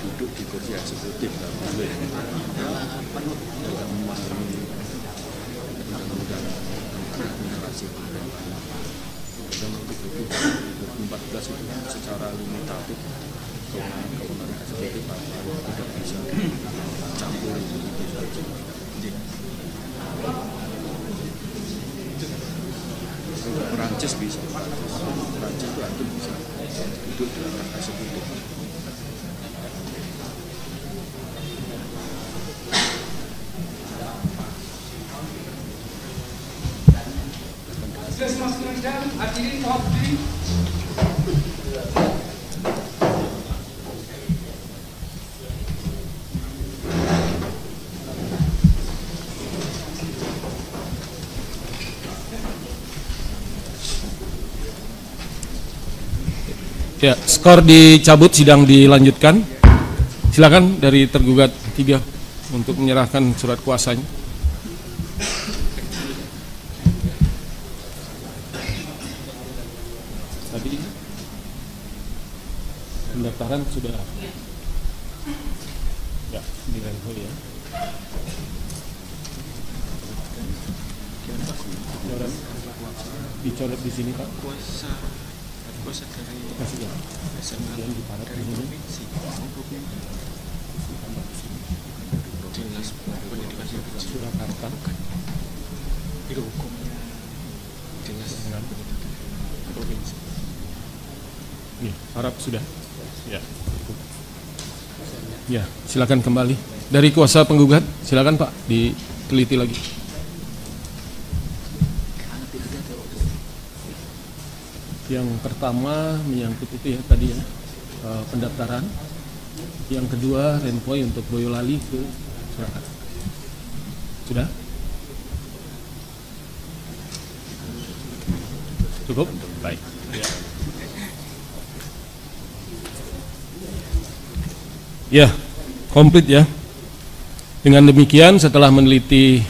S3: duduk di kursi eksekutif dalam memahami undang-undang generasi pemerintahan. Dan untuk itu 2014 itu secara limitatif kewenangan eksekutif tidak bisa campur itu saja. Untuk Perancis bisa, Perancis itu hakim bisa duduk di dalam eksekutif.
S10: Hadirin mohon berdiri.
S1: Ya, skor dicabut, sidang dilanjutkan. Silakan dari tergugat 3 untuk menyerahkan surat kuasanya. Tadi pendaftaran sudah ya dirangkul ya. Dicoret di sini Pak.
S3: Kuasa dari
S1: kemudian diparet di sini.
S3: Dinas Pendidikan
S1: Surakarta.
S3: Itu hukumnya Dinas Pendidikan Provinsi.
S1: Ya, harap sudah. Ya. Ya, silakan kembali. Dari kuasa penggugat, silakan Pak, diteliti lagi. Yang pertama menyangkut itu ya tadi ya, pendaftaran. Yang kedua renvoy untuk Boyolali ke Surakarta. Sudah? Cukup? Baik. Ya. Ya, komplit ya. Dengan demikian setelah meneliti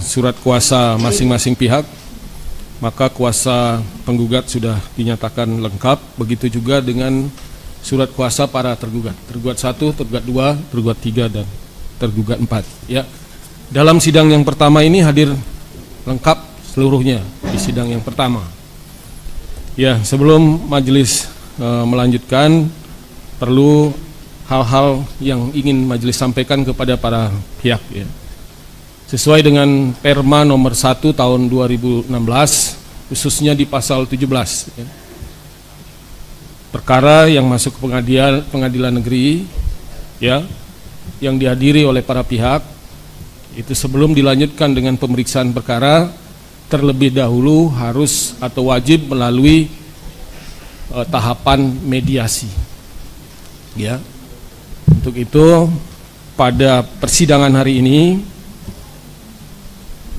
S1: surat kuasa masing-masing pihak, maka kuasa penggugat sudah dinyatakan lengkap, begitu juga dengan surat kuasa para tergugat. Tergugat 1, tergugat 2, tergugat 3, dan tergugat 4. Ya. Dalam sidang yang pertama ini hadir lengkap seluruhnya di sidang yang pertama. Ya, sebelum majelis melanjutkan, perlu hal-hal yang ingin majelis sampaikan kepada para pihak ya. sesuai dengan Perma nomor 1 tahun 2016, khususnya di pasal 17. Ya. Perkara yang masuk ke pengadilan negeri, ya, yang dihadiri oleh para pihak, itu sebelum dilanjutkan dengan pemeriksaan perkara, terlebih dahulu harus atau wajib melalui tahapan mediasi. Ya. Untuk itu pada persidangan hari ini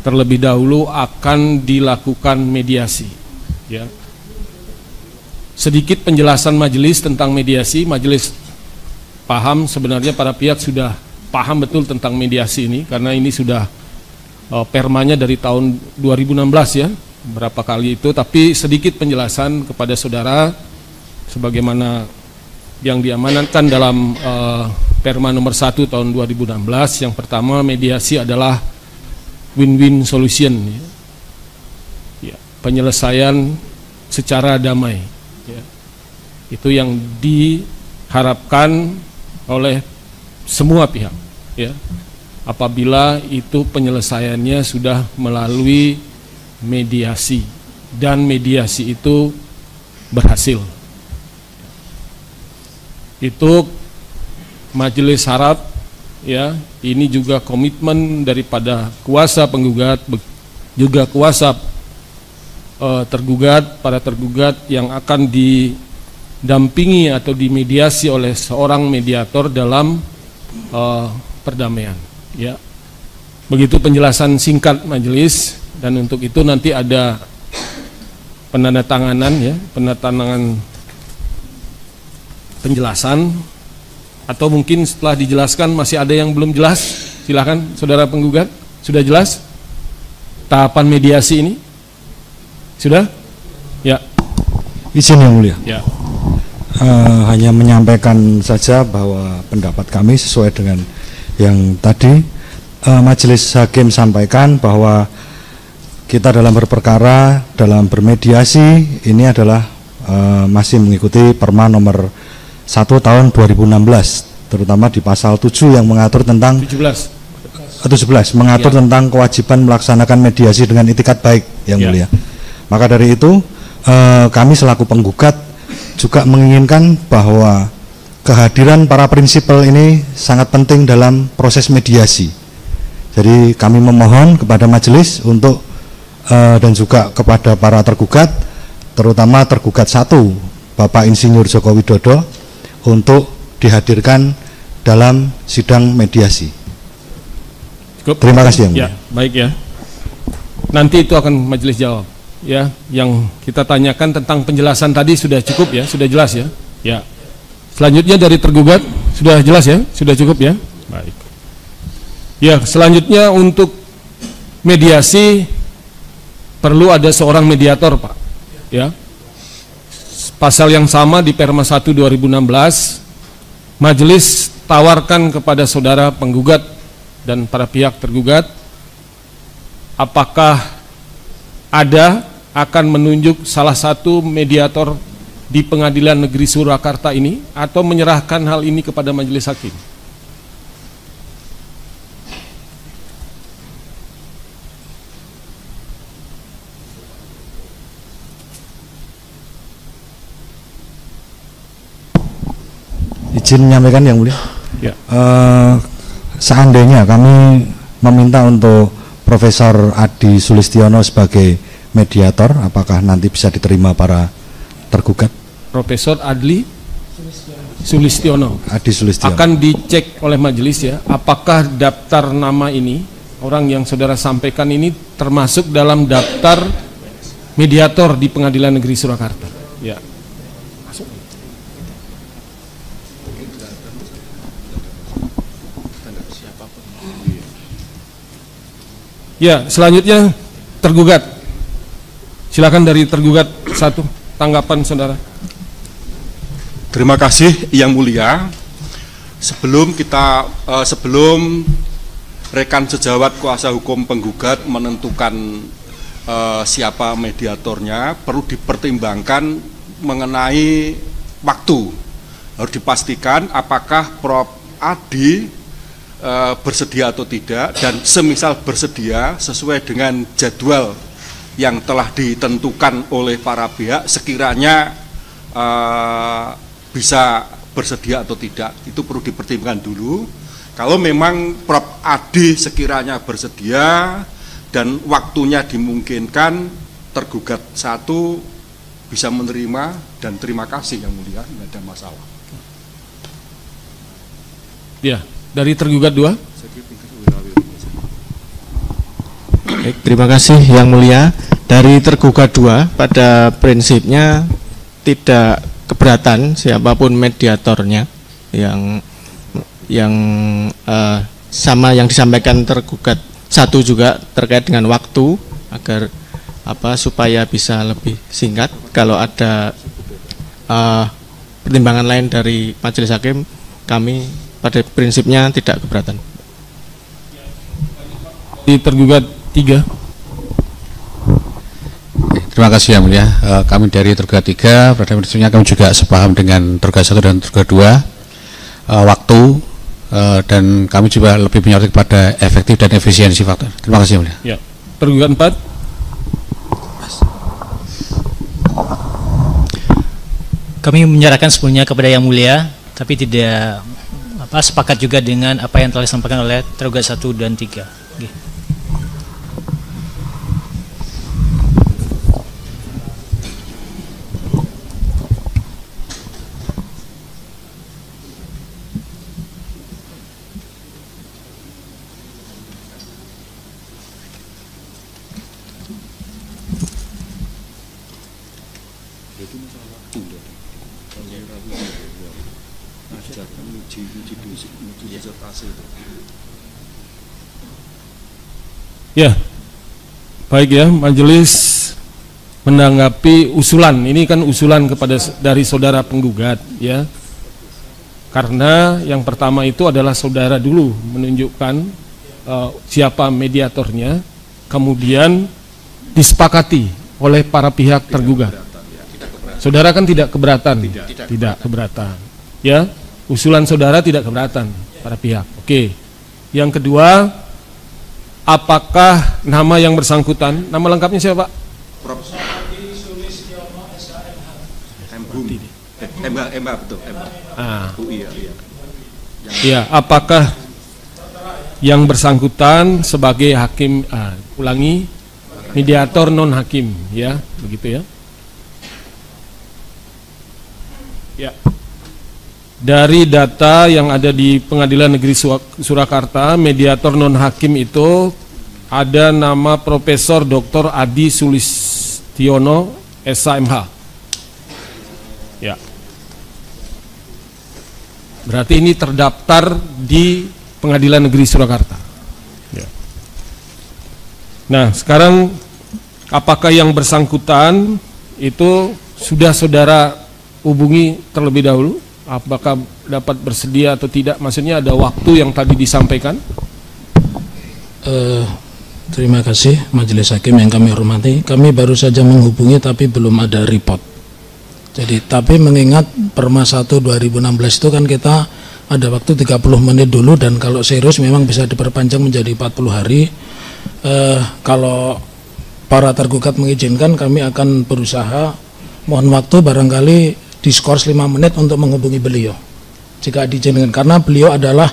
S1: terlebih dahulu akan dilakukan mediasi. Ya. Sedikit penjelasan majelis tentang mediasi. Majelis paham sebenarnya para pihak sudah paham betul tentang mediasi ini, karena ini sudah permanya dari tahun 2016 ya, berapa kali itu. Tapi sedikit penjelasan kepada saudara sebagaimana yang diamanatkan dalam Perma nomor 1 tahun 2016. Yang pertama, mediasi adalah win-win solution, ya. Ya, penyelesaian secara damai, ya. Itu yang diharapkan oleh semua pihak, ya, apabila itu penyelesaiannya sudah melalui mediasi dan mediasi itu berhasil. Itu majelis harap, ya, ini juga komitmen daripada kuasa penggugat, juga kuasa tergugat, para tergugat yang akan didampingi atau dimediasi oleh seorang mediator dalam perdamaian. Ya, begitu penjelasan singkat majelis, dan untuk itu nanti ada penandatanganan, ya, penandatanganan penjelasan, atau mungkin setelah dijelaskan masih ada yang belum jelas. Silakan saudara penggugat, sudah jelas tahapan mediasi ini? Sudah? Ya.
S5: Izin yang mulia.
S1: Ya.
S5: Hanya menyampaikan saja bahwa pendapat kami sesuai dengan yang tadi majelis hakim sampaikan, bahwa kita dalam berperkara, dalam bermediasi ini adalah masih mengikuti Perma nomor 1 tahun 2016, terutama di pasal 7 yang mengatur tentang 17 mengatur tentang kewajiban melaksanakan mediasi dengan itikat baik yang mulia. Maka dari itu kami selaku penggugat juga menginginkan bahwa kehadiran para prinsipal ini sangat penting dalam proses mediasi. Jadi kami memohon kepada majelis untuk dan juga kepada para tergugat, terutama tergugat 1 Bapak Insinyur Joko Widodo, untuk dihadirkan dalam sidang mediasi.
S1: Cukup.
S5: Terima kasih yang mulia.
S1: Ya, baik ya. Nanti itu akan majelis jawab. Ya, yang kita tanyakan tentang penjelasan tadi sudah cukup ya, sudah jelas ya. Ya. Selanjutnya dari tergugat sudah jelas ya, sudah cukup ya. Baik. Ya, selanjutnya untuk mediasi perlu ada seorang mediator, Pak. Ya. Pasal yang sama di Perma 1 2016, majelis tawarkan kepada saudara penggugat dan para pihak tergugat, apakah ada akan menunjuk salah satu mediator di Pengadilan Negeri Surakarta ini, atau menyerahkan hal ini kepada majelis hakim.
S5: Izin menyampaikan yang mulia.
S1: Ya.
S5: Seandainya kami meminta untuk Profesor Adi Sulistiono sebagai mediator, apakah nanti bisa diterima para tergugat?
S1: Profesor Adli Sulistiono.
S5: Adi Sulistiono.
S1: Akan dicek oleh majelis ya, apakah daftar nama ini, orang yang saudara sampaikan ini termasuk dalam daftar mediator di Pengadilan Negeri Surakarta. Ya. Ya, selanjutnya tergugat. Silakan dari tergugat 1, tanggapan saudara.
S2: Terima kasih yang mulia. Sebelum rekan sejawat kuasa hukum penggugat menentukan siapa mediatornya, perlu dipertimbangkan mengenai waktu. Harus dipastikan apakah Prof. Adi bersedia atau tidak, dan semisal bersedia sesuai dengan jadwal yang telah ditentukan oleh para pihak, sekiranya bisa bersedia atau tidak, itu perlu dipertimbangkan dulu. Kalau memang Prof. Adi sekiranya bersedia dan waktunya dimungkinkan, tergugat satu bisa menerima, dan terima kasih Yang Mulia, tidak ada masalah.
S1: Ya, dari tergugat 2.
S4: Baik, terima kasih Yang Mulia. Dari tergugat 2, pada prinsipnya tidak keberatan siapapun mediatornya yang sama yang disampaikan tergugat 1 juga terkait dengan waktu, agar supaya bisa lebih singkat. Kalau ada pertimbangan lain dari majelis hakim, kami pada prinsipnya tidak keberatan.
S1: Di tergugat 3.
S6: Terima kasih Yang Mulia. Kami dari tergugat 3, pada prinsipnya kami juga sepaham dengan tergugat 1 dan tergugat 2, waktu, dan kami juga lebih menyoroti kepada efektif dan efisiensi faktor. Terima kasih Yang Mulia.
S1: Ya. Tergugat 4.
S7: Kami menyerahkan sepenuhnya kepada Yang Mulia, tapi tidak sepakat juga dengan apa yang telah disampaikan oleh tergugat 1 dan 3.
S1: Ya, baik ya, majelis menanggapi usulan. Ini kan usulan dari saudara penggugat ya. Karena yang pertama itu adalah saudara dulu menunjukkan siapa mediatornya, kemudian disepakati oleh para pihak tergugat. Saudara kan tidak keberatan, tidak keberatan. Ya, usulan saudara tidak keberatan para pihak. Oke. Yang kedua, apakah nama yang bersangkutan, nama lengkapnya siapa Pak?
S2: Prof. MH betul, MH. UI ya.
S1: Iya, apakah yang bersangkutan sebagai hakim, ulangi, mediator non hakim, ya, begitu ya? Ya. Dari data yang ada di Pengadilan Negeri Surakarta, mediator non hakim itu ada nama Profesor Dr. Adi Sulistiono, SHMH. Ya. Berarti ini terdaftar di Pengadilan Negeri Surakarta. Ya. Nah, sekarang apakah yang bersangkutan itu sudah saudara hubungi terlebih dahulu? Apakah dapat bersedia atau tidak? Maksudnya ada waktu yang tadi disampaikan?
S8: Terima kasih majelis hakim yang kami hormati. Kami baru saja menghubungi tapi belum ada report. Jadi tapi mengingat Perma 1 2016 itu kan kita ada waktu 30 menit dulu, dan kalau serius memang bisa diperpanjang menjadi 40 hari. Kalau para tergugat mengizinkan, kami akan berusaha mohon waktu barangkali diskors 5 menit untuk menghubungi beliau jika diizinkan, karena beliau adalah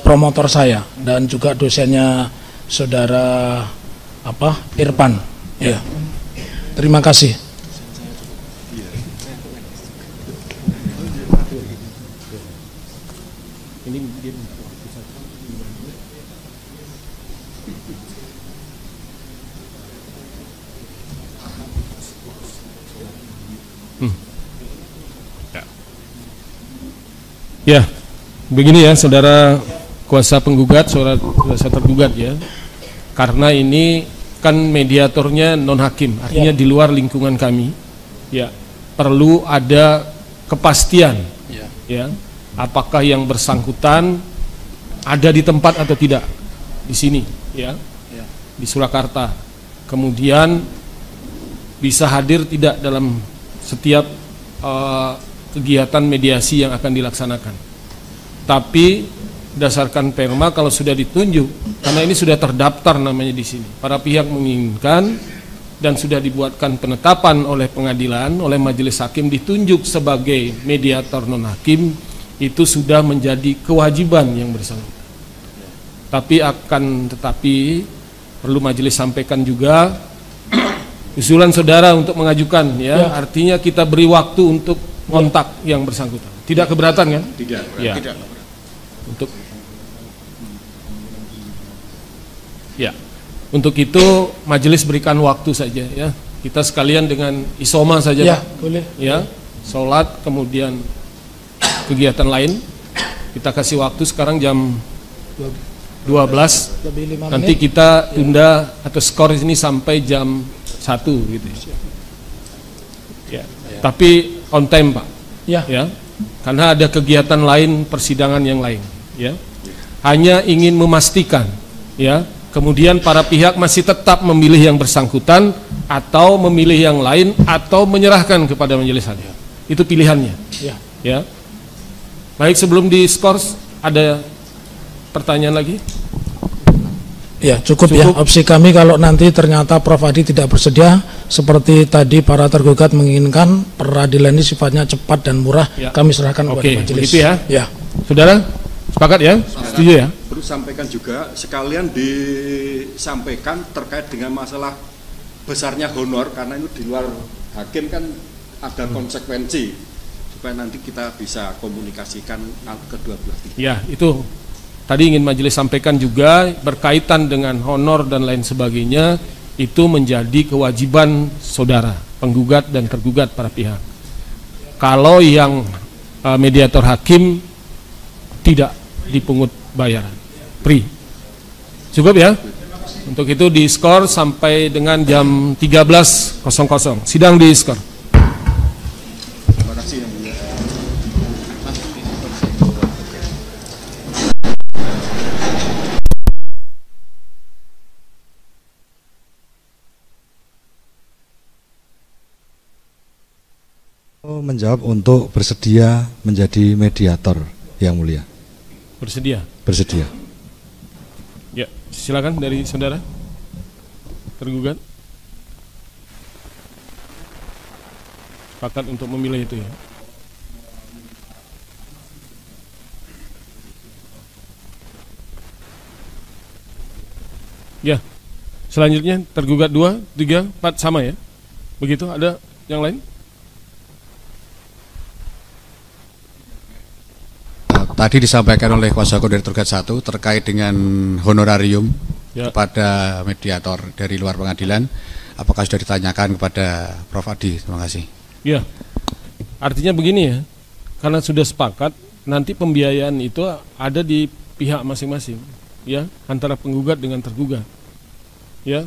S8: promotor saya dan juga dosennya saudara Irfan ya. Terima kasih.
S1: Ya, begini ya saudara kuasa penggugat, saudara kuasa tergugat ya. Karena ini kan mediatornya non hakim, artinya di luar lingkungan kami. Ya, perlu ada kepastian. Ya, apakah yang bersangkutan ada di tempat atau tidak di sini, ya, di Surakarta. Kemudian bisa hadir tidak dalam setiap kegiatan mediasi yang akan dilaksanakan. Tapi berdasarkan perma kalau sudah ditunjuk, karena ini sudah terdaftar namanya di sini. Para pihak menginginkan dan sudah dibuatkan penetapan oleh pengadilan, oleh majelis hakim ditunjuk sebagai mediator non hakim, itu sudah menjadi kewajiban yang bersangkutan. Tetapi perlu majelis sampaikan juga usulan saudara untuk mengajukan, ya. Artinya kita beri waktu untuk kontak yang bersangkutan. Tidak keberatan kan?
S2: Tidak.
S1: Ya.
S2: Tidak.
S1: Untuk untuk itu majelis berikan waktu saja, ya. Kita sekalian dengan isoma saja,
S8: ya,
S1: Pak.
S8: Boleh.
S1: Ya, sholat kemudian kegiatan lain. Kita kasih waktu sekarang jam 12.
S8: Lebih 5
S1: Nanti
S8: menit.
S1: kita tunda atau skor ini sampai jam 1 gitu. Ya. Tapi on time, Pak.
S8: Ya.
S1: Karena ada kegiatan lain, persidangan yang lain, ya. Hanya ingin memastikan, ya, kemudian para pihak masih tetap memilih yang bersangkutan atau memilih yang lain atau menyerahkan kepada majelis hakim. Itu pilihannya. Ya. Baik, sebelum diskors ada pertanyaan lagi?
S8: Ya, cukup ya. Opsi kami kalau nanti ternyata Prof. Adi tidak bersedia, seperti tadi para tergugat menginginkan, peradilan ini sifatnya cepat dan murah, kami serahkan kepada majelis.
S1: Begitu ya.
S8: Ya.
S1: Saudara, sepakat ya? Setuju ya?
S2: Perlu sampaikan juga, sekalian disampaikan terkait dengan masalah besarnya honor, karena itu di luar hakim kan ada konsekuensi, supaya nanti kita bisa komunikasikan kedua belah pihak.
S1: Ya, itu tadi ingin majelis sampaikan juga berkaitan dengan honor dan lain sebagainya, itu menjadi kewajiban saudara, penggugat dan tergugat para pihak. Kalau yang mediator hakim tidak dipungut bayaran, free. Cukup ya? Untuk itu diskor sampai dengan jam 13.00. Sidang diskor.
S2: Terima kasih yang mulia.
S5: Menjawab untuk bersedia menjadi mediator yang mulia.
S1: Bersedia?
S5: Bersedia.
S1: Ya, silakan dari saudara tergugat. Sepakat untuk memilih itu ya. Ya, selanjutnya tergugat 2, 3, 4 sama ya. Begitu, ada yang lain?
S6: Tadi disampaikan oleh kuasa hukum dari tergugat 1 terkait dengan honorarium kepada mediator dari luar pengadilan. Apakah sudah ditanyakan kepada Prof. Adi? Terima kasih.
S1: Ya, artinya begini ya, karena sudah sepakat, nanti pembiayaan itu ada di pihak masing-masing, ya, antara penggugat dengan tergugat, ya,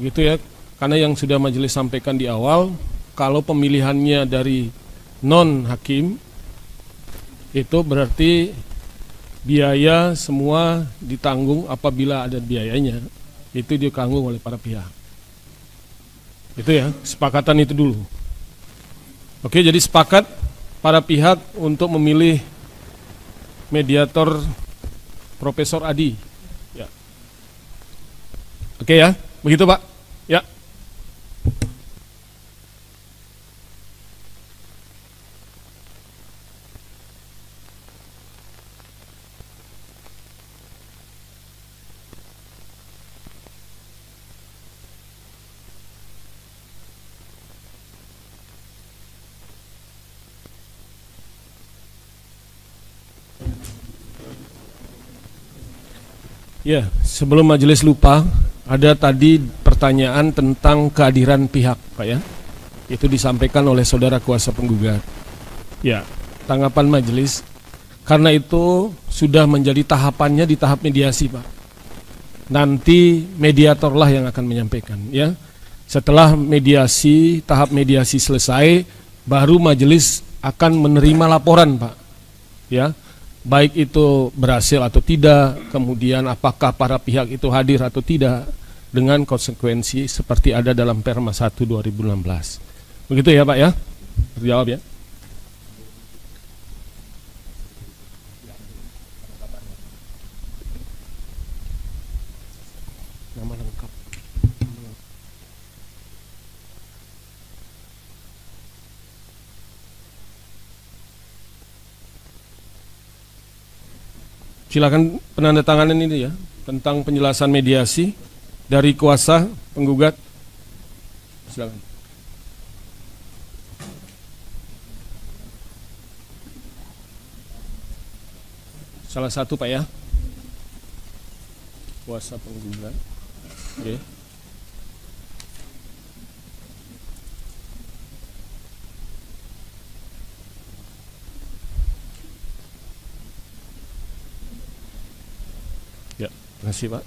S1: gitu ya. Karena yang sudah majelis sampaikan di awal, kalau pemilihannya dari non hakim, itu berarti biaya semua ditanggung apabila ada biayanya, itu ditanggung oleh para pihak. Itu ya, kesepakatan itu dulu. Oke, jadi sepakat para pihak untuk memilih mediator Profesor Adi. Ya. Oke ya, begitu Pak. Ya. Ya, sebelum majelis lupa, ada tadi pertanyaan tentang kehadiran pihak, Pak ya. Itu disampaikan oleh saudara kuasa penggugat. Ya, tanggapan majelis, karena itu sudah menjadi tahapannya di tahap mediasi, Pak. Nanti mediatorlah yang akan menyampaikan, ya. Setelah mediasi, tahap mediasi selesai, baru majelis akan menerima laporan, Pak. Ya. Baik itu berhasil atau tidak, kemudian apakah para pihak itu hadir atau tidak, dengan konsekuensi seperti ada dalam Perma 1 2016. Begitu ya Pak ya? Terjawab ya? Nama lengkap. Silakan penandatanganan ini ya, tentang penjelasan mediasi dari kuasa penggugat. Silakan. Salah satu Pak ya, kuasa penggugat. Oke. Ya, terima kasih Pak.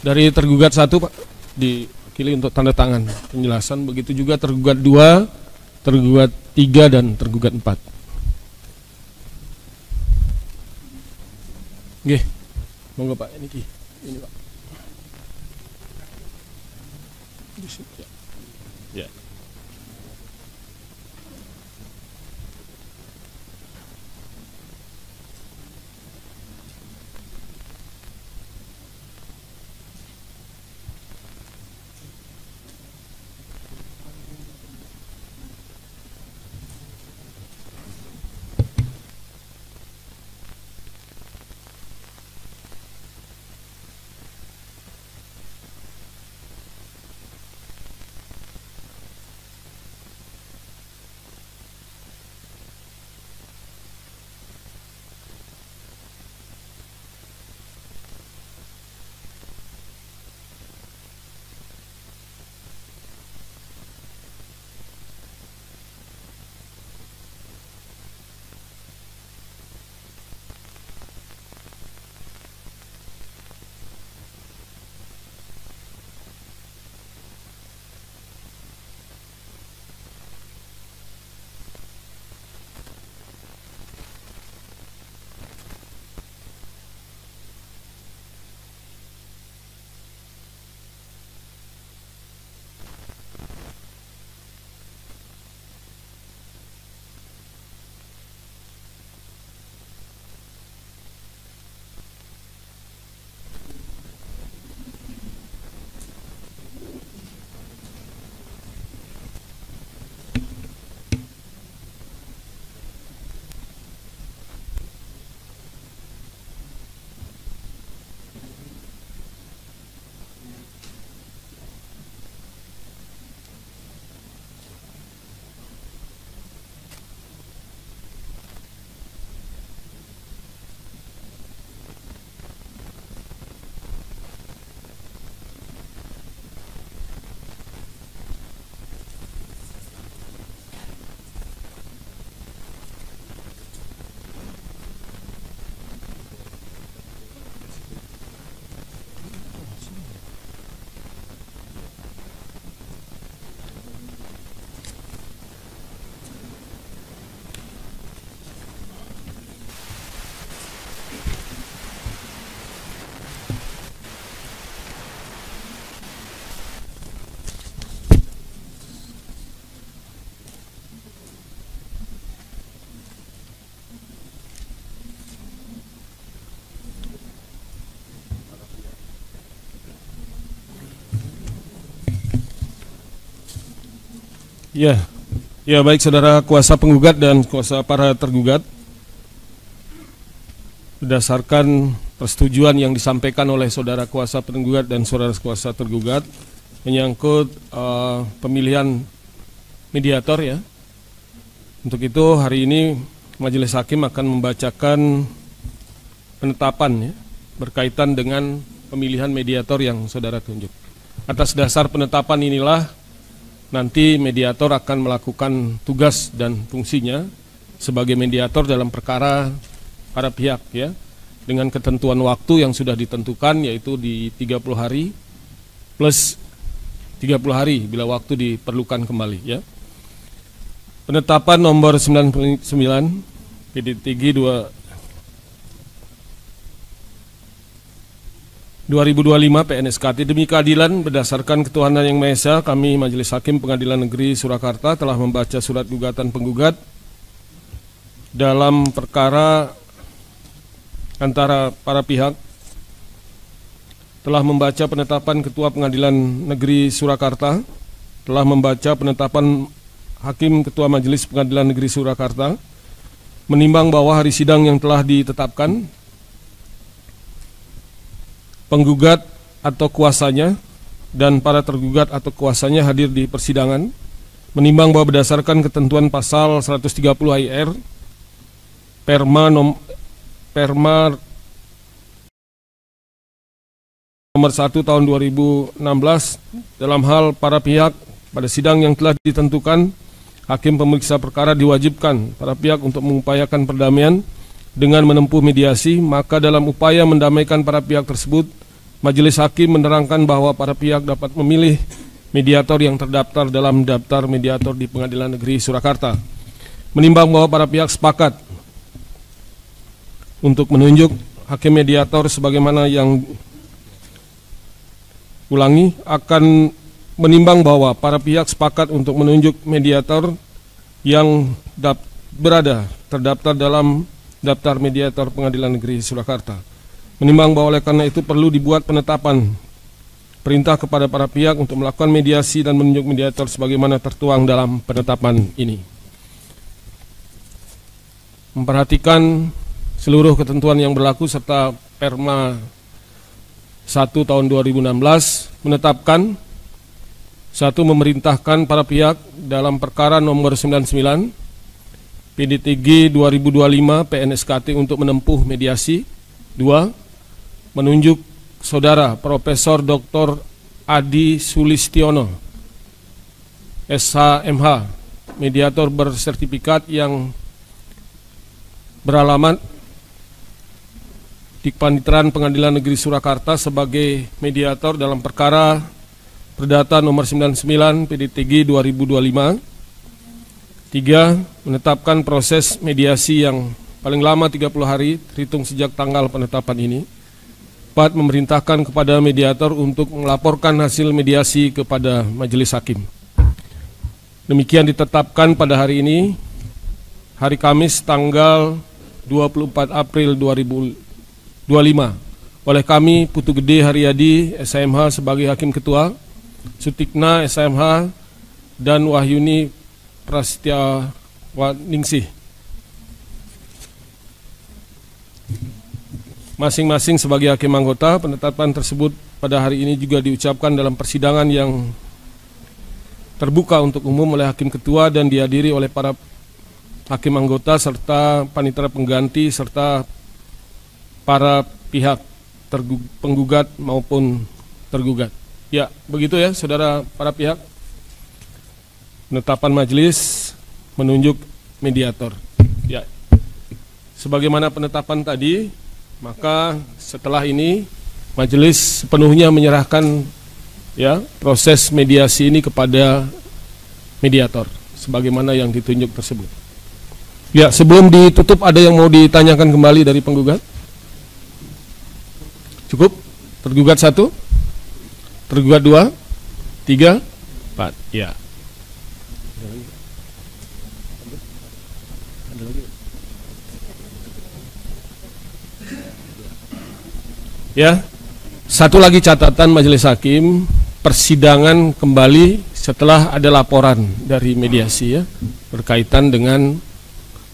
S1: Dari tergugat 1 Pak, diwakili untuk tanda tangan penjelasan. Begitu juga tergugat 2, tergugat 3 dan tergugat 4. Oke, monggo Pak. Ini Pak. Ya. Ya baik saudara kuasa penggugat dan kuasa para tergugat, berdasarkan persetujuan yang disampaikan oleh saudara kuasa penggugat dan saudara kuasa tergugat menyangkut pemilihan mediator ya. Untuk itu hari ini Majelis Hakim akan membacakan penetapan ya, berkaitan dengan pemilihan mediator yang saudara tunjuk. Atas dasar penetapan inilah nanti mediator akan melakukan tugas dan fungsinya sebagai mediator dalam perkara para pihak ya, dengan ketentuan waktu yang sudah ditentukan, yaitu di 30 hari plus 30 hari bila waktu diperlukan kembali ya. Penetapan nomor 99 PDTG 2025 PNSKT demi keadilan berdasarkan ketuhanan yang Maha Esa, kami Majelis Hakim Pengadilan Negeri Surakarta telah membaca surat gugatan penggugat dalam perkara antara para pihak telah membaca penetapan Ketua Pengadilan Negeri Surakarta, telah membaca penetapan Hakim Ketua Majelis Pengadilan Negeri Surakarta, menimbang bahwa hari sidang yang telah ditetapkan, penggugat atau kuasanya dan para tergugat atau kuasanya hadir di persidangan, menimbang bahwa berdasarkan ketentuan pasal 130 AIR Perma nomor 1 tahun 2016 dalam hal para pihak pada sidang yang telah ditentukan, hakim pemeriksa perkara diwajibkan para pihak untuk mengupayakan perdamaian dengan menempuh mediasi. Maka dalam upaya mendamaikan para pihak tersebut, majelis hakim menerangkan bahwa para pihak dapat memilih mediator yang terdaftar dalam daftar mediator di Pengadilan Negeri Surakarta. Menimbang bahwa para pihak sepakat untuk menunjuk hakim mediator sebagaimana yang akan menimbang bahwa para pihak sepakat untuk menunjuk mediator yang terdaftar dalam daftar mediator Pengadilan Negeri Surakarta. Menimbang bahwa oleh karena itu perlu dibuat penetapan perintah kepada para pihak untuk melakukan mediasi dan menunjuk mediator sebagaimana tertuang dalam penetapan ini. Memperhatikan seluruh ketentuan yang berlaku serta Perma 1 tahun 2016 menetapkan, 1. Memerintahkan para pihak dalam perkara nomor 99 PDTG 2025 PNSKT untuk menempuh mediasi. 2. Menunjuk Saudara Profesor Dr. Adi Sulistiono SHMH, mediator bersertifikat yang beralamat di Panitiran Pengadilan Negeri Surakarta sebagai mediator dalam perkara perdata nomor 99 PDTG 2025. 3. Menetapkan proses mediasi yang paling lama 30 hari terhitung sejak tanggal penetapan ini. 4. Memerintahkan kepada mediator untuk melaporkan hasil mediasi kepada majelis hakim. Demikian ditetapkan pada hari ini, hari Kamis tanggal 24 April 2025 oleh kami Putu Gede Haryadi SHMH sebagai Hakim Ketua, Sutikna SHMH dan Wahyuni Prasetyaningsih masing-masing sebagai hakim anggota. Penetapan tersebut pada hari ini juga diucapkan dalam persidangan yang terbuka untuk umum oleh Hakim Ketua dan dihadiri oleh para hakim anggota serta panitera pengganti serta para pihak penggugat maupun tergugat. Ya, begitu ya saudara para pihak. Penetapan majelis menunjuk mediator. Ya. Sebagaimana penetapan tadi, maka setelah ini majelis sepenuhnya menyerahkan ya proses mediasi ini kepada mediator sebagaimana yang ditunjuk tersebut. Ya, sebelum ditutup ada yang mau ditanyakan kembali dari penggugat? Cukup? Tergugat 1, tergugat 2, 3, 4. Ya. Ya, satu lagi catatan majelis hakim, persidangan kembali setelah ada laporan dari mediasi ya berkaitan dengan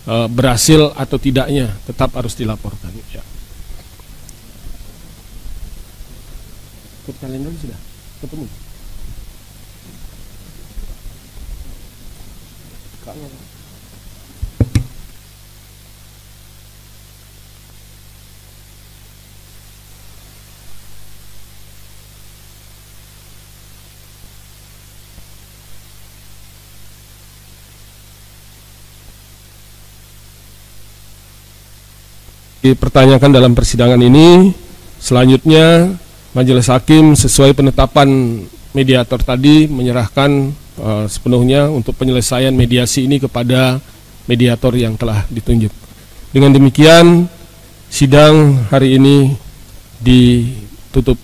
S1: berhasil atau tidaknya tetap harus dilaporkan. Ya. Kalender sudah ketemu. Dipertanyakan dalam persidangan ini. Selanjutnya majelis hakim sesuai penetapan mediator tadi menyerahkan sepenuhnya untuk penyelesaian mediasi ini kepada mediator yang telah ditunjuk. Dengan demikian sidang hari ini ditutup.